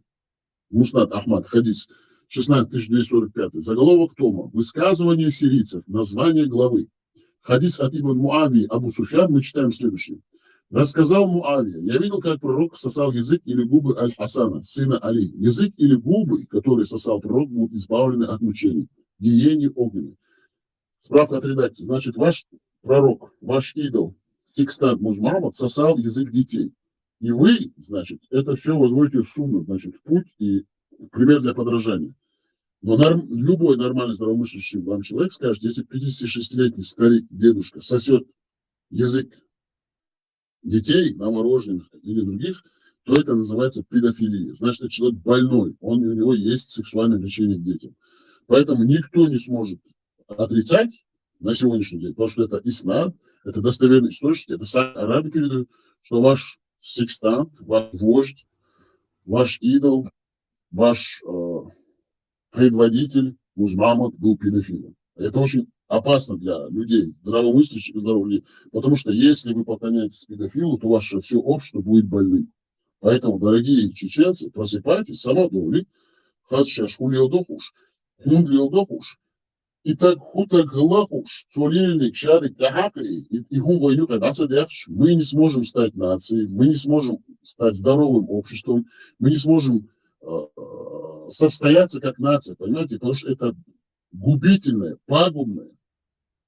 Speaker 1: хадис 16245, заголовок тома: высказывание сирийцев, название главы. Хадис от Ибн Муавии Абу Суфьян, мы читаем следующее. Рассказал Муавия: я видел, как пророк сосал язык или губы Аль-Хасана, сына Али. Язык или губы, которые сосал пророк, будут избавлены от мучений, гиене огненной. Справка от редакции. Значит, ваш пророк, ваш идол, секстант Музмамад, сосал язык детей. И вы, значит, это все возводите в сумму, значит, в путь и пример для подражания. Но любой нормальный здравомыслящий вам человек скажет: если 56-летний старик, дедушка, сосет язык детей, новорожденных или других, то это называется педофилия. Значит, это человек больной, у него есть сексуальное влечение к детям. Поэтому никто не сможет отрицать на сегодняшний день, потому что это иснад, это достоверный источник, это сами арабы передают, что ваш секстант, ваш вождь, ваш идол, ваш предводитель Музмамад был педофилом. Это очень опасно для людей, здравомыслящих и здоровых людей, потому что если вы поклоняетесь педофилу, то ваше все общество будет больным. Поэтому, дорогие чеченцы, просыпайтесь, самодоли, хасшаш хулиодохуш, хунглиодохуш, и так хутак глахуш, цурильник, шарик, тахакри, и гумвойнюка, нацадевш, мы не сможем стать нацией, мы не сможем стать здоровым обществом, мы не сможем состояться как нация, понимаете, потому что это губительная, пагубная,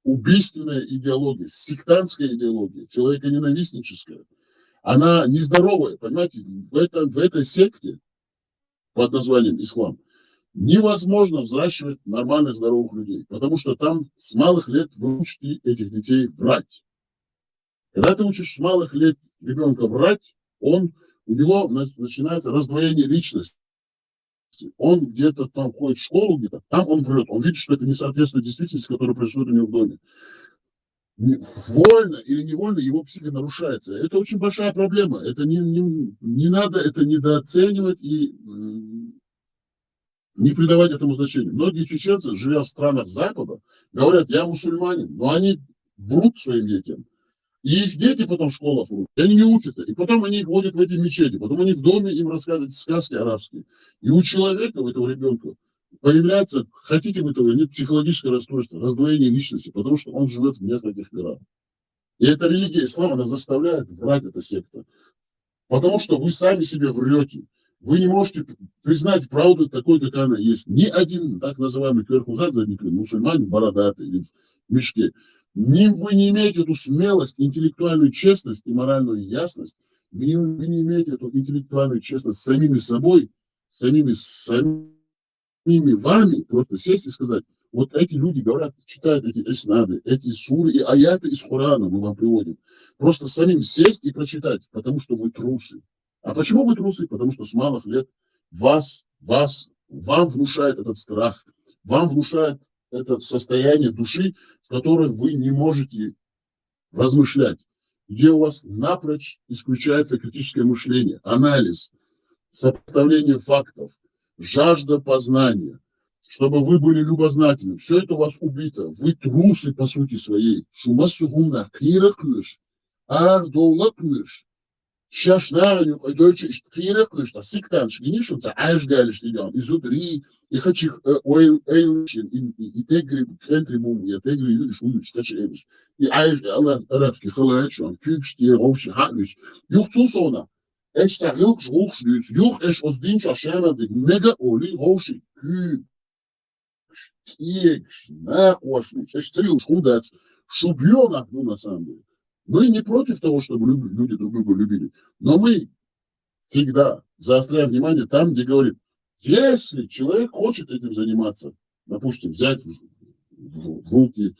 Speaker 1: убийственная идеология, сектантская идеология, человеконенавистническая. Она нездоровая, понимаете, в этой секте под названием ислам невозможно взращивать нормальных здоровых людей, потому что там с малых лет вы учите этих детей врать. Когда ты учишь с малых лет ребенка врать, он у него начинается раздвоение личности. Он где-то там ходит в школу, где-то там он врет. Он видит, что это не соответствует действительности, которая происходит у него в доме. Вольно или невольно его психика нарушается. Это очень большая проблема. Это не надо это недооценивать и не придавать этому значения. Многие чеченцы, живя в странах Запада, говорят, я мусульманин, но они врут своим детям. И их дети потом в школах врут, и они не учатся. И потом они их водят в эти мечети, потом они в доме им рассказывают сказки арабские. И у человека, у этого ребенка, появляется, хотите вы этого или нет, психологическое расстройство, раздвоение личности, потому что он живет в нескольких мирах. И эта религия ислама, она заставляет врать, эта секта. Потому что вы сами себе врете. Вы не можете признать правду такой, какая она есть. Ни один так называемый кверхузат задникли, мусульманин бородатый или в мешке, вы не имеете эту смелость, интеллектуальную честность и моральную ясность. Вы не имеете эту интеллектуальную честность с самими собой, самими вами, просто сесть и сказать, вот эти люди говорят, читают эти эснады, эти суры и аяты из Корана мы вам приводим. Просто самим сесть и прочитать, потому что вы трусы. А почему вы трусы? Потому что с малых лет вам внушает этот страх, вам внушает это состояние души, в которой вы не можете размышлять, где у вас напрочь исключается критическое мышление, анализ, сопоставление фактов, жажда познания, чтобы вы были любознательны. Все это у вас убито. Вы трусы по сути своей. Шумасугумна киракыш, ардолакыш. Шашнарню, дойче киракыш, та сиктанш, генишунца, айжгалиш, изудри, и хачих эйлчин, и тегри, кентримум, и тегри, юдиш, умнич, качевиш. И айж, арабский, халайчон, кюбшти, ровши, хатвич. Юхцусона. Эш тагилх, жухшлюц, юх эш оздинч, ашемадик, мега оли, ровши, кюб. Эш црил, шхудец, шубьонок, ну, на самом деле. Мы не против того, чтобы люди друг друга любили, но мы всегда заостряем внимание там, где говорим, если человек хочет этим заниматься, допустим, взять в руки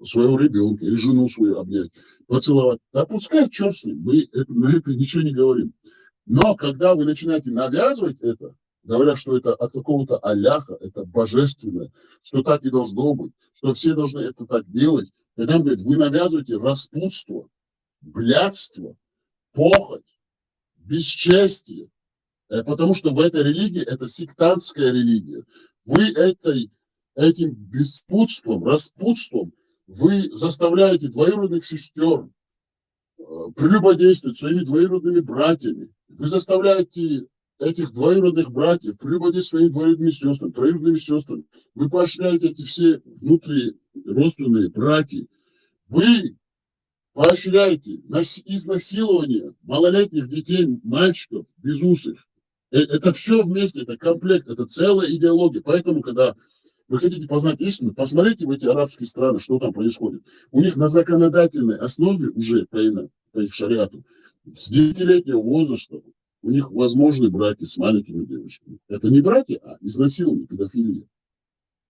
Speaker 1: своего ребенка или жену свою обнять, поцеловать, да пускай черт с ним, мы на это ничего не говорим. Но когда вы начинаете навязывать это, говоря, что это от какого-то Алляха, это божественное, что так и должно быть, что все должны это так делать, когда он говорит, вы навязываете распутство, блядство, похоть, бесчестие, потому что в этой религии, это сектантская религия. Вы этим беспутством, распутством, вы заставляете двоюродных сестер прелюбодействовать своими двоюродными братьями. Вы заставляете этих двоюродных братьев прелюбодействовать своими двоюродными сестрами, троюродными сестрами. Вы поощряете эти все внутриродственные браки. Вы поощряете изнасилование малолетних детей, мальчиков, безусых. Это все вместе, это комплект, это целая идеология. Поэтому, когда вы хотите познать истину, посмотрите в эти арабские страны, что там происходит. У них на законодательной основе уже по их шариату с 9-летнего возраста у них возможны браки с маленькими девочками. Это не браки, а изнасилование, педофилия.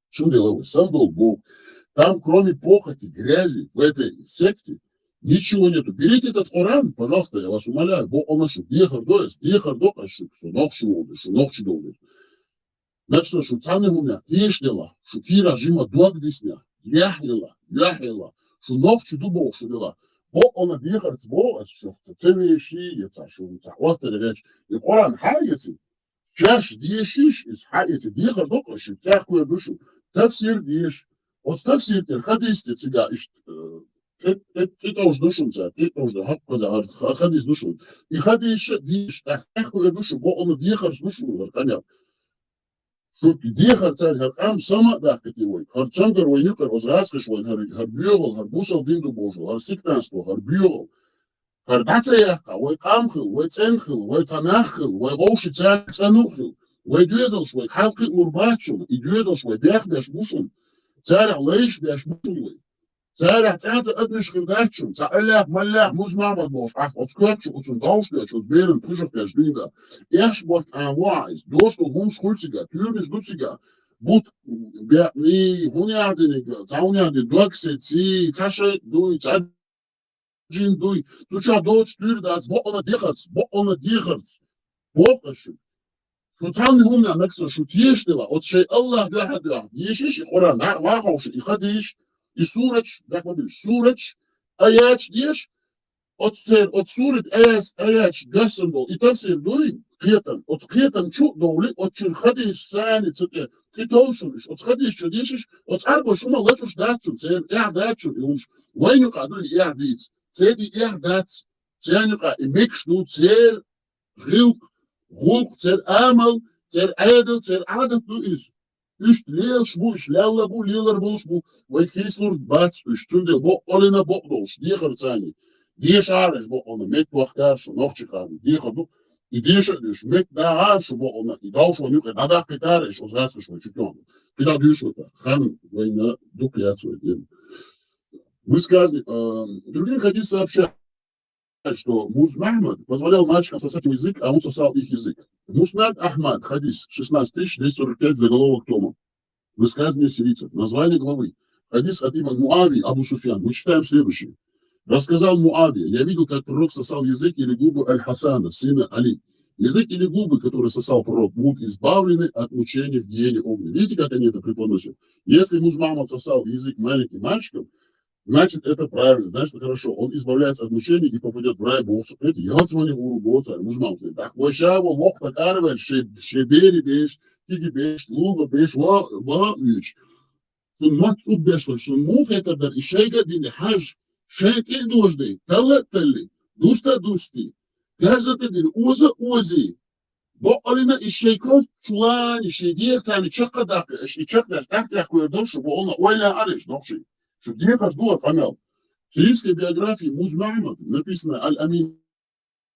Speaker 1: В чем дело? Сам был Бог. Там, кроме похоти, грязи, в этой секте, ничего нету. Берите этот Коран, пожалуйста, я вас умоляю. Бог он нашу. Диехардок, ашук, шунов чудовый. Значит, что цаны у меня тешнела, что фира жима дуак десня, яхнила, шунов чудубов шудела. Бог он диехард Бог, что цевеши, яца, что цахвахтер реч. И Коран хайецы, чаш диешиш из хайецы, диехардок, ашук, тяхкую душу. Тавсир диеш. Вот тавсир, хадисте цыга, это уж душунца, это уж хапказа, хадис душун. И хадис диеш, тяхкую душу, Бог он диехард душу, варканяк. Диехар царь ам сама дахкативой, харцам горвойню карозгаскашвой, харбюгал, харбусал динду божу, харсиктанство, харбюгал, хардацаяхка, ой камхил, ой ценхил, ой цанахил, ой гоуши цанухил, ой дюзалшвой, халки урбачум, и дюзалшвой, бях бяшбушум, царь лейш бяшбушумой. Царя цаца однишким дачум, цаэлях малях музмамад бош, ах, отскотчу, отсундаушлячу, сберен прыжок пяждинга. Эш бот анвайз, дошкол гум шкульцига, тюрмиш дуцига, бут бяни гунярдинига, цауняди доксе, ци, цаше дуй, цад جندوي سوچا دوش تيرداس بقنا ديخرس بوقش شو تعمل هم نكسر شو تيشتلا أو شيء الله واحد يشيش قرآن واقعش يخديش يسورج ده ما بيش سورج آيات ديش от сурет аят гасымбол и тafsir дури қиятан от қиятан чу доли от чун хадис сани ците ти толшуш от хадис чу дишиш от арго шума лешуш дачун цен дачун и уж вайну каду диц цеди дац ценюка и микшну цер гилк цер амал цер айдл цер адат ду из üst leels bush lella bu leeler bush bu wij kiesloer bats üst zundel bo olina bo dos die gertsani die shares bo on met wachter so noch chikani die gedo die is dus met daar so bo on die daus nu en dat gitaar is ons ras so chikon kida dus wat gaan wij на дупляцию один вы сказали другим хотите сообщать что Муз Махмад позволял мальчикам сосать язык, а он сосал их язык. Муснад Ахмад, хадис, 16245, заголовок тома. Высказывание сирийцев. Название главы. Хадис от имени Муави Абу Суфьян. Мы читаем следующее. Рассказал Муави, я видел, как пророк сосал язык или губы Аль-Хасана, сына Али. Язык или губы, которые сосал пророк, будут избавлены от мучений в гиене огненной. Видите, как они это преподносят? Если Муз Махмад сосал язык маленьким мальчиком, значит, это правильно, значит, хорошо. Он избавляется от мучений и попадет в рай Бога. Видите, я вот сегодня говорю, Бога царь, Музман, так, ващаво, лох, такарвер, шебери беш, тиги беш, лува беш, ва үч. Сон мат ук бешло, сон муф это дар, и шейга дини хаж, шейк и дожди, талли, дуста дусти, газата дини, оза ози, бо алина и шейков чулан, и шейдиях цани, чакадак, и чакдаш, так тряхкуер дошу, бо она ойля ариш, докши. Что где было понял. В сирийской биографии Муз Махмад написано Аль-Амин,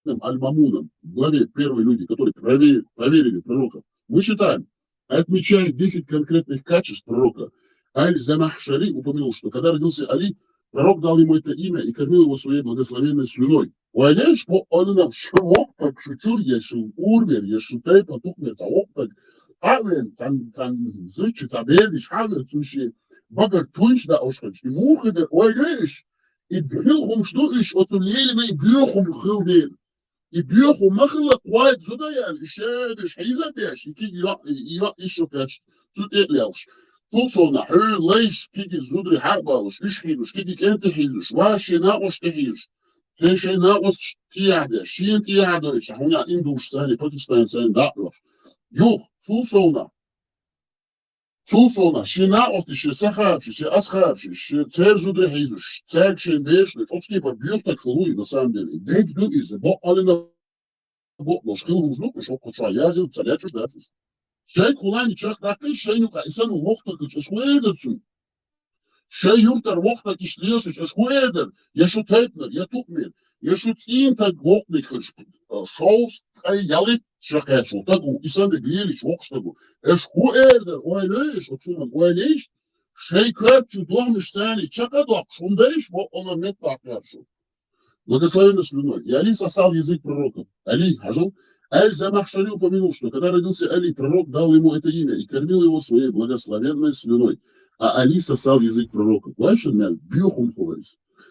Speaker 1: Аль-Мамуном, в главе первые люди, которые проверили пророка. Мы читаем, отмечает 10 конкретных качеств пророка. Аль-Замахшари упомянул, что когда родился Али, пророк дал ему это имя и кормил его своей благословенной слюной. Уайляешь, по он шевок, так шучур, ешу урмер, ешу тейпа, тухмер, цавок, так авен, цан зычу, цабердиш, авен, цуши. Багар tunç da oşkaç. Muhide oyleş. İbhilhum ştu iş otuleline ibhilhum khildin. İbhilhum makhla quayt zuda yani. İşediş hiza beş. İki ya iş yokaç. Zut etlelş. Fulsona höyleş kiki zudri harbalış. İşhiduş kiki kente hiduş. Vaşina oştehiduş. Teşena oş tiyade. Şiyen tiyade. Şahuna induş sani Pakistan sani dağlar. Yok. Fulsona шина офтиши сахавши, ши асхавши, ши цер зудре хизуш, цер шин бешли, отскипа бьёхта хлуи, на самом деле. Дрик ду из, бо алина бо лош хилу музлук, шо коча язил, царячуш дацис. Шей кулани чах дакы, шей нука, исану лохта кыч, эшхуэдерцу. Шей юртар лохта киш лешиш, эшхуэдер, ешу тейпнер, я тупмер, ешу цин так лохтник хыч, шоус, ялит, шахачу, таку, исанде глилич, охштагу. Эшхуэдер, ойлеш, отсунан, ойлеш, шей крапчу, домиш сани, чакадок, шундериш, бо она мет пакаршу. Благословенный слюной. И Али сосал язык пророка. Али, хажал. Аль-Замахшари упомянул, что когда родился Али, пророк дал ему это имя и кормил его своей благословенной слюной. А Али сосал язык пророка. В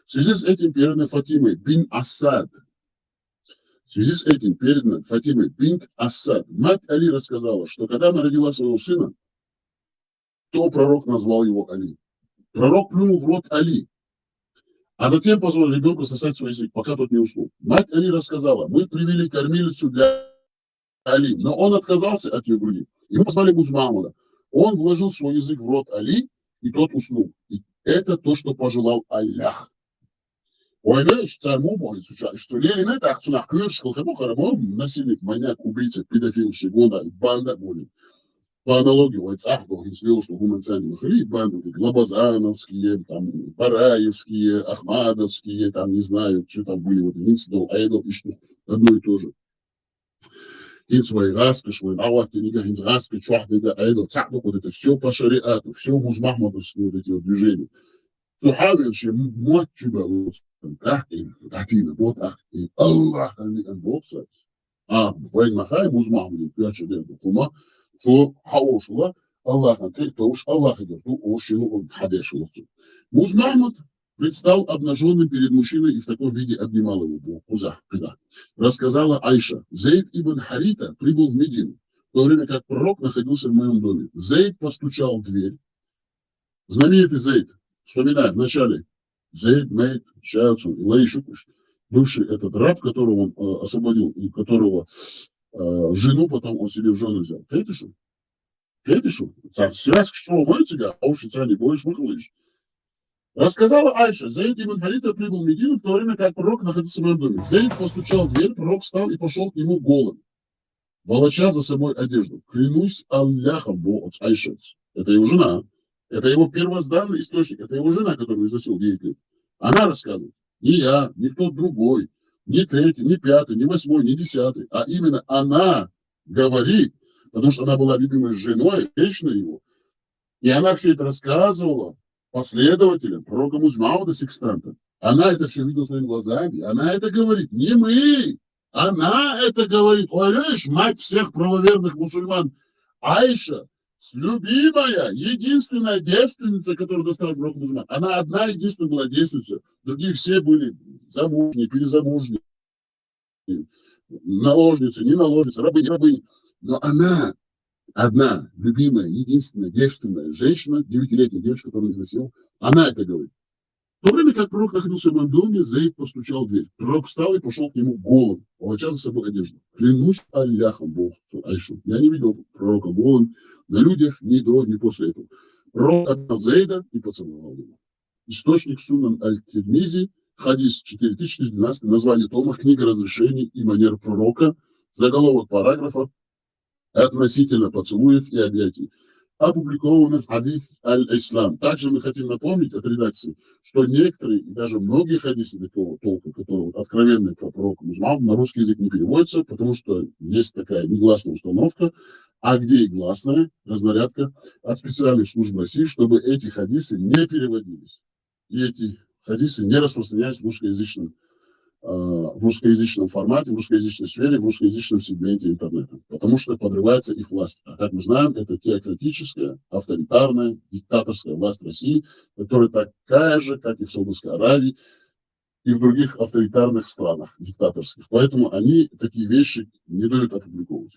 Speaker 1: связи с этим передано Фатимой бин Асад. В связи с этим передано Фатимой бин Асад. Мать Али рассказала, что когда она родила своего сына, то пророк назвал его Али. Пророк плюнул в рот Али, а затем позволил ребенку сосать свой язык, пока тот не уснул. Мать Али рассказала, мы привели кормилицу для Али, но он отказался от ее груди. Ему позвали Муз Махмада. Он вложил свой язык в рот Али, и тот уснул. И это то, что пожелал Аллах. Ойлеш, царь Мубой, что Ленин это ахцунах квершкал, насильник, маньяк, убийца, педофил, щегода, банда будет. По аналогии, он сделал, что гуманцане махали, банды, лабазановские, там, бараевские, ахмадовские, там, не знаю, что там были, вот, инцидент, айдол, и что, одно и то же. Инцвай раскаш, вой, ауахтенига, инц раскаш, чуахдега, айдол, цакнук, вот это все по шариату, все музмахмадовские вот эти вот движения. Сухавенши, муатчиба, вот, ахтина, вот, ахтина, Аллах, ан бокса, вайн махай, музмахмадин, пяча, дерду, кума, so haushula Allah'ın tek doğuş Allah'ıdır. Bu o şeyi o hadis olsun. Muz Mahmud предстал обнаженным перед мужчиной и в таком виде обнимал его Бог. Куза, когда. Рассказала Айша, Зейд ибн Харита прибыл в Медину, в то время как пророк находился в моем доме. Зейд постучал в дверь. Знаменитый Зейд, вспоминаю, в начале, Зейд, Мейд, Шаутсон, Илай Шукуш, бывший этот раб, которого он освободил, и которого жену потом он себе в жену взял. Кейтишу? Кейтишу? Связь к что мой тебя, а уж тебя не боишь, выхлышь. Рассказала Айша, Зейд ибн Харита прибыл в Медину в то время, как пророк находился в моем доме. Зейд постучал в дверь, пророк встал и пошел к нему голым, волоча за собой одежду. Клянусь Аллахом, Бог, Айшец. Это его жена. Это его первозданный источник. Это его жена, которую изнасиловал 9 лет. Она рассказывает. Не я, не кто другой, не третий, не пятый, не восьмой, не 10, а именно она говорит, потому что она была любимой женой, вечной его. И она все это рассказывала последователям, пророка Мухаммада секстанта. Она это все видела своими глазами. Она это говорит. Не мы. Она это говорит. Ой, мать всех правоверных мусульман. Айша, любимая, единственная девственница, которая досталась пророку Мухаммаду. Она одна единственная была девственница. Другие все были замужние, перезамужние, наложницы, не наложницы, рабыни, рабыни. Но она одна, любимая, единственная, девственная женщина, 9-летняя девочка, которую изнасиловал, она это говорит. В то время как пророк находился в моем доме, Зейд постучал в дверь. Пророк встал и пошел к нему голым, волоча за собой одежду. Клянусь Аллахом, Бог, Айшу. Я не видел пророка голым на людях ни до, ни после этого. Пророк обнял Зейда и поцеловал его. Источник Сунан Аль-Тирмизи, хадис 4412, название тома, книга разрешений и манер пророка, заголовок параграфа относительно поцелуев и объятий. Опубликовано в хадис Аль-Ислам. Также мы хотим напомнить от редакции, что некоторые и даже многие хадисы такого толка, которые откровенные про пророка Мухаммада, на русский язык не переводятся, потому что есть такая негласная установка, а где и гласная разнарядка от специальных служб России, чтобы эти хадисы не переводились. И эти хадисы не распространялись в русскоязычном формате, в русскоязычной сфере, в русскоязычном сегменте интернета, потому что подрывается их власть. А как мы знаем, это теократическая, авторитарная, диктаторская власть России, которая такая же, как и в Саудовской Аравии и в других авторитарных странах диктаторских. Поэтому они такие вещи не дают опубликовывать.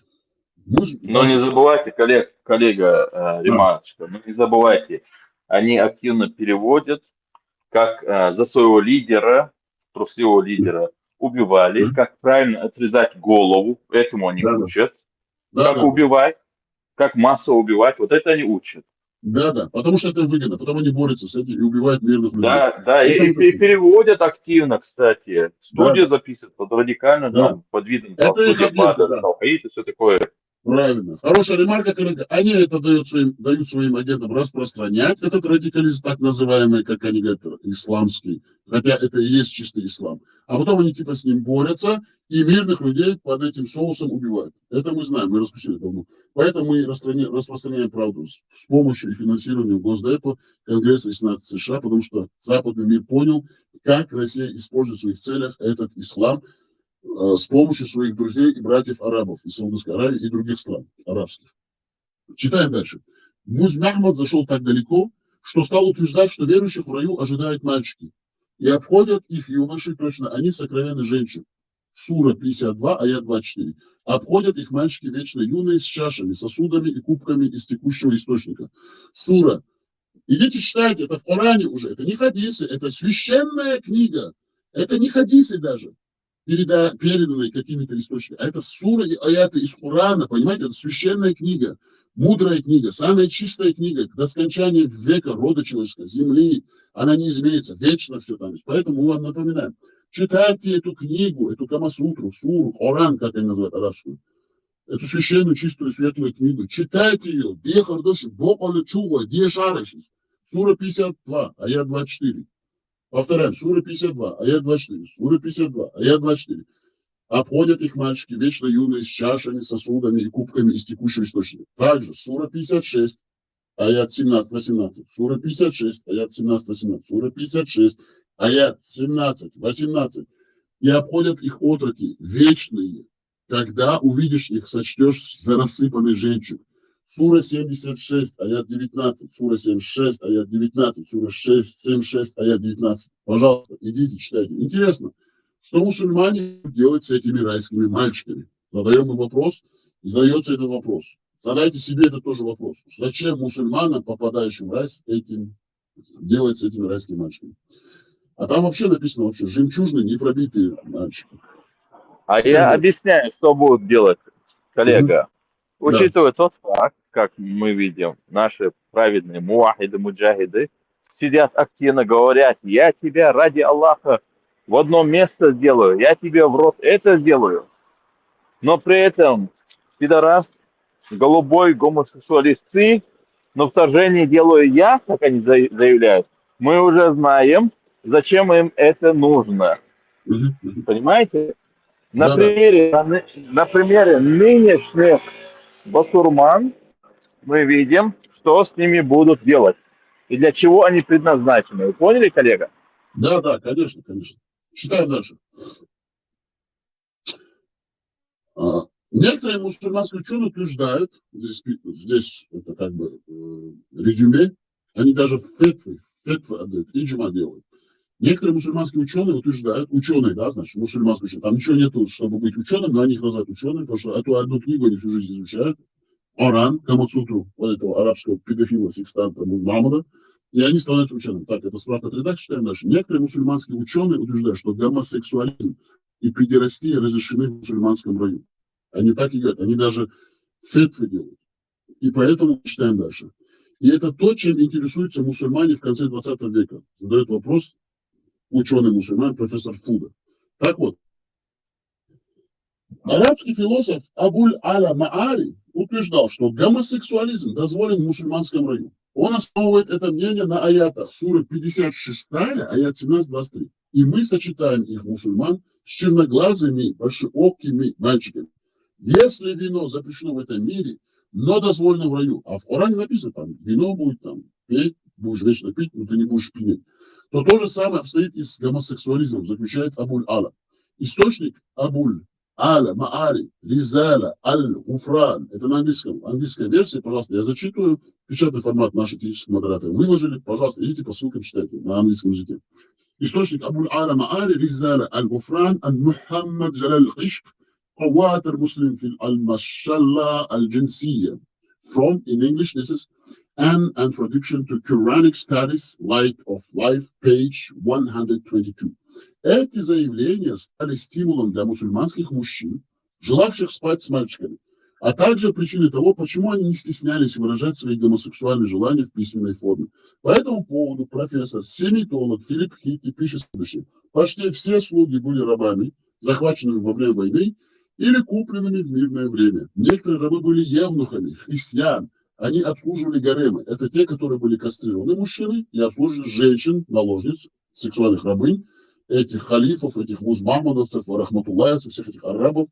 Speaker 5: Но не забывайте, коллега Ремарочка, не забывайте, они активно переводят, как за своего лидера, трусливого лидера убивали, как правильно отрезать голову, этому они учат, как убивать, как массово убивать, вот это они учат.
Speaker 1: Да, потому что это выгодно, потом они борются с этим и убивают мирных людей.
Speaker 5: Да, и переводят активно, кстати, студии записывают под радикально, под видом Талхаид и все такое.
Speaker 1: Правильно. Хорошая ремарка, коллега. Они это дают своим агентам распространять этот радикализм, так называемый, как они говорят, исламский. Хотя это и есть чистый ислам. А потом они типа с ним борются, и мирных людей под этим соусом убивают. Это мы знаем, мы раскусили давно. Поэтому мы распространяем правду с помощью и финансированием Госдепа, Конгресса и Сената США, потому что западный мир понял, как Россия использует в своих целях этот ислам, с помощью своих друзей и братьев арабов из Саудовской Аравии и других стран арабских. Читаем дальше. Мухаммад зашел так далеко, что стал утверждать, что верующих в раю ожидают мальчики. И обходят их юноши, точно они сокровенны женщин. Сура 52, аят 24. Обходят их мальчики вечно юные с чашами, сосудами и кубками из текущего источника. Сура. Идите читайте, это в Коране уже. Это не хадисы, это священная книга. Это не хадисы даже, переданные какими-то источниками. А это сура и аяты из Корана, понимаете, это священная книга, мудрая книга, самая чистая книга, до скончания века рода человеческого, земли, она не изменится, вечно все там есть. Поэтому мы вам напоминаем, читайте эту книгу, эту Камасутру, суру, Коран, как они называют арабскую, эту священную, чистую, светлую книгу, читайте ее, сура 52, аят 24. Повторяем, сура 52, аят 24, сура 52, аят 24. Обходят их мальчики, вечно юные, с чашами, сосудами и кубками из текущего источника. Также сура 56, аят 17-18, сура 56, аят 17-18, сура 56, аят 17-18. И обходят их отроки, вечные. Когда увидишь их, сочтешь за рассыпанный жемчуг. Сура 76, аят 19, сура 76, аят 19, сура 76, аят 19. Пожалуйста, идите, читайте. Интересно, что мусульмане делают с этими райскими мальчиками? Задаем им вопрос, и задается этот вопрос. Задайте себе этот тоже вопрос. Зачем мусульманам, попадающим в рай, делать с этими райскими мальчиками? А там вообще написано вообще жемчужные, непробитые мальчики.
Speaker 5: А
Speaker 1: Что
Speaker 5: я
Speaker 1: делать?
Speaker 5: объясняю, что будут делать, коллега.
Speaker 1: Да.
Speaker 5: Учитывая тот факт, как мы видим, наши праведные муахиды, муджахиды сидят активно, говорят: я тебя ради Аллаха в одном месте сделаю, я тебе в рот это сделаю. Но при этом пидораст, голубой гомосексуалист ты, но вторжение делаю я, как они заявляют, мы уже знаем, зачем им это нужно. Понимаете? На примере нынешних басурман мы видим, что с ними будут делать и для чего они предназначены. Вы поняли, коллега?
Speaker 1: Да, конечно. Читаем дальше. Некоторые мусульманские ученые утверждают, здесь это как бы резюме, они даже фетвы отдают, иджма делают. Некоторые мусульманские ученые утверждают, мусульманские ученые, там ничего нету, чтобы быть ученым, но они их называют учеными, потому что эту одну книгу они всю жизнь изучают, Оран, Камацутру, вот этого арабского педофила, секстанта Мухаммада, и они становятся учеными. Так, это справка от редакции, читаем дальше. Некоторые мусульманские ученые утверждают, что гомосексуализм и педерастия разрешены в мусульманском раю. Они так и говорят, они даже фетвы делают. И поэтому читаем дальше. И это то, чем интересуются мусульмане в конце 20 века. Задает вопрос ученый-мусульман профессор Фуда. Так вот, арабский философ Абуль-Аля Маари утверждал, что гомосексуализм дозволен в мусульманском раю. Он основывает это мнение на аятах сура 56, аят 17-23. И мы сочетаем их, мусульман, с черноглазыми, большеокими мальчиками. Если вино запрещено в этом мире, но дозволено в раю, а в Коране написано, там, вино будет там, петь, будешь вечно пить, но ты не будешь пьянеть, то то же самое обстоит и с гомосексуализмом, заключает Абуль-Аля. Источник Абуль-Аля, Маари, Ризаля, Аль-Уфран, это на английском, английская версия, пожалуйста, я зачитываю, печатный формат наши технические модераторы выложили, пожалуйста, идите по ссылкам, читайте на английском языке. Источник Абуль-Аля, Маари, Ризаля, Аль-Уфран, Аль-Мухаммад, Джалаль-Хишк, قوات المسلم في المشلة الجنسية. From, in English, this is an introduction to Quranic studies, Light of Life, page 122. Эти заявления стали стимулом для мусульманских мужчин, желавших спать с мальчиками, а также причиной того, почему они не стеснялись выражать свои гомосексуальные желания в письменной форме. По этому поводу профессор, семитолог Филипп Хитти пишет следующее. Почти все слуги были рабами, захваченными во время войны, или купленными в мирное время. Некоторые рабы были евнухами, христиан. Они обслуживали гаремы. Это те, которые были кастрированы мужчины и обслуживали женщин, наложниц, сексуальных рабынь, этих халифов, этих музмамадовцев, рахматуллаевцев, всех этих арабов.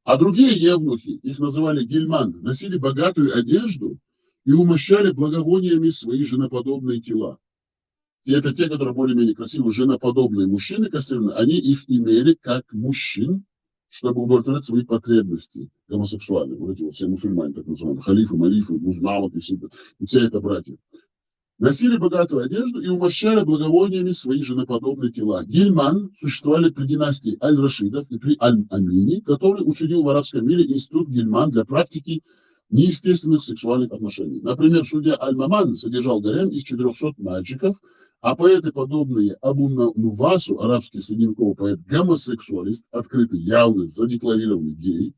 Speaker 1: А другие евнухи, их называли гильман, носили богатую одежду и умощали благовониями свои женоподобные тела. Это те, которые более-менее красивые, женоподобные мужчины кастрированные, они их имели как мужчин, чтобы удовлетворять свои потребности гомосексуальные. Вот эти вот все мусульмане, так называемые, халифы, малифы, музмамы и все это братья. Носили богатую одежду и умощали благовониями свои женоподобные тела. Гильман существовали при династии Аль-Рашидов и при Аль-Амине, который учредил в арабском мире институт Гильман для практики неестественных сексуальных отношений. Например, судья Аль-Маман содержал гарем из 400 мальчиков, а поэты, подобные Абу Нувасу, арабский средневековый поэт, гомосексуалист, открытый, явный, задекларированный гей.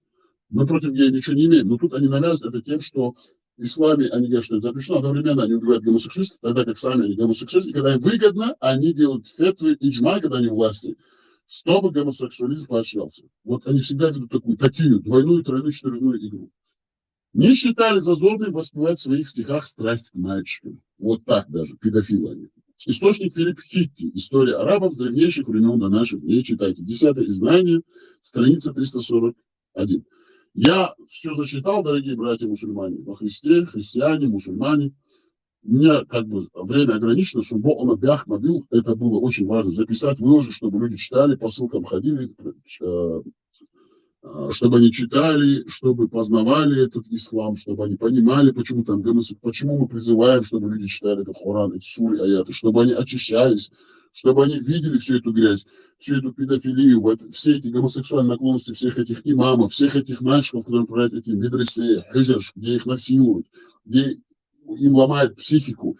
Speaker 1: Мы против геев ничего не имеем, но тут они навязывают это тем, что в исламе они говорят, что это запрещено, одновременно они убивают гомосексуалистов, тогда как сами они гомосексуалисты, и когда им выгодно, они делают фетвы и джма, когда они власти, чтобы гомосексуализм поощрялся. Вот они всегда ведут такую двойную, тройную, четырную игру. Не считали зазорным воспевать в своих стихах страсть к мальчикам. Вот так даже, педофилы они. Источник Филипп Хитти. История арабов с древнейших времен до наших дней. Читайте. 10 издание, страница 341. Я все зачитал, дорогие братья-мусульмане, во Христе, христиане, мусульмане. У меня как бы время ограничено, суббота бях мобил, это было очень важно записать, выложить, чтобы люди читали, по ссылкам ходили, чтобы они читали, чтобы познавали этот ислам, чтобы они понимали, почему там почему мы призываем, чтобы люди читали этот Коран, эти суры, аяты, чтобы они очищались, чтобы они видели всю эту грязь, всю эту педофилию, все эти гомосексуальные наклонности всех этих имамов, всех этих мальчиков, которые управляют эти медресе, хижаш, где их насилуют, где им ломают психику.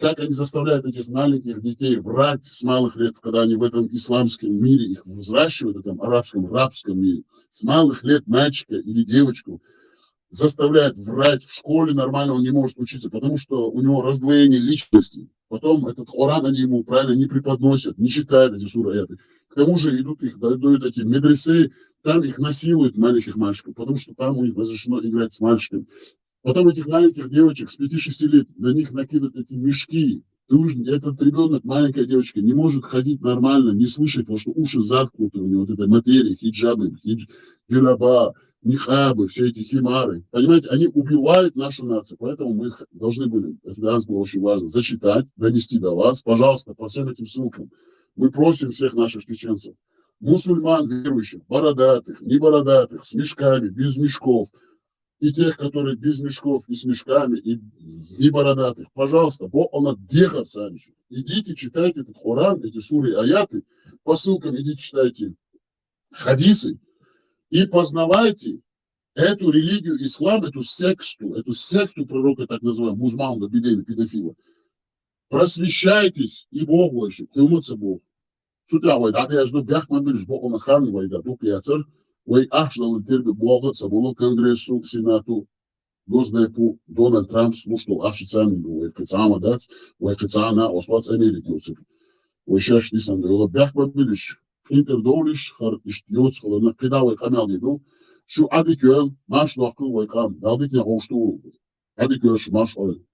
Speaker 1: Как они заставляют этих маленьких детей врать с малых лет, когда они в этом исламском мире их взращивают, в этом арабском, рабском мире. С малых лет мальчика или девочку заставляют врать в школе, нормально он не может учиться, потому что у него раздвоение личности. Потом этот Коран они ему правильно не преподносят, не читают эти суры, аяты. К тому же идут их, дают эти медресе, там их насилуют, маленьких мальчиков, потому что там у них разрешено играть с мальчиками. Потом этих маленьких девочек с 5-6 лет, на них накидывают эти мешки. Этот ребенок, маленькая девочка, не может ходить нормально, не слышать, потому что уши заткнуты у него, вот этой материи, хиджабы, джиляба, нихабы, все эти химары. Понимаете, они убивают нашу нацию, поэтому мы их должны были, это для нас было очень важно, зачитать, донести до вас. Пожалуйста, по всем этим ссылкам. Мы просим всех наших чеченцев, мусульман верующих, бородатых, не бородатых, с мешками, без мешков, и тех, которые без мешков и с мешками, и бородатых. Пожалуйста, бо он отдыхает сами. Идите, читайте этот Коран, эти суры, аяты, по ссылкам идите, читайте хадисы и познавайте эту религию ислам, эту секту пророка, так называемого, Музмаунда, педофила. Просвещайтесь, и Бог больше, клянется Бог. Сюда, я жду, бяхман билиш, Бог он охраны, дух яцер, Ой, ахжал интервью блогаться, было Конгрессу, Сенату, Госдепу, Дональд Трамп слушал официально, ой, официально дать, ой, официально ослать Америки, ой, сейчас не сам, ой, бяхма билиш, интердолиш, хар, иштьёц, холодно, кидавай камел гиду, шу адикёл, маш лохкул, ой, кам, далдик не хошту, адикёл, маш ой,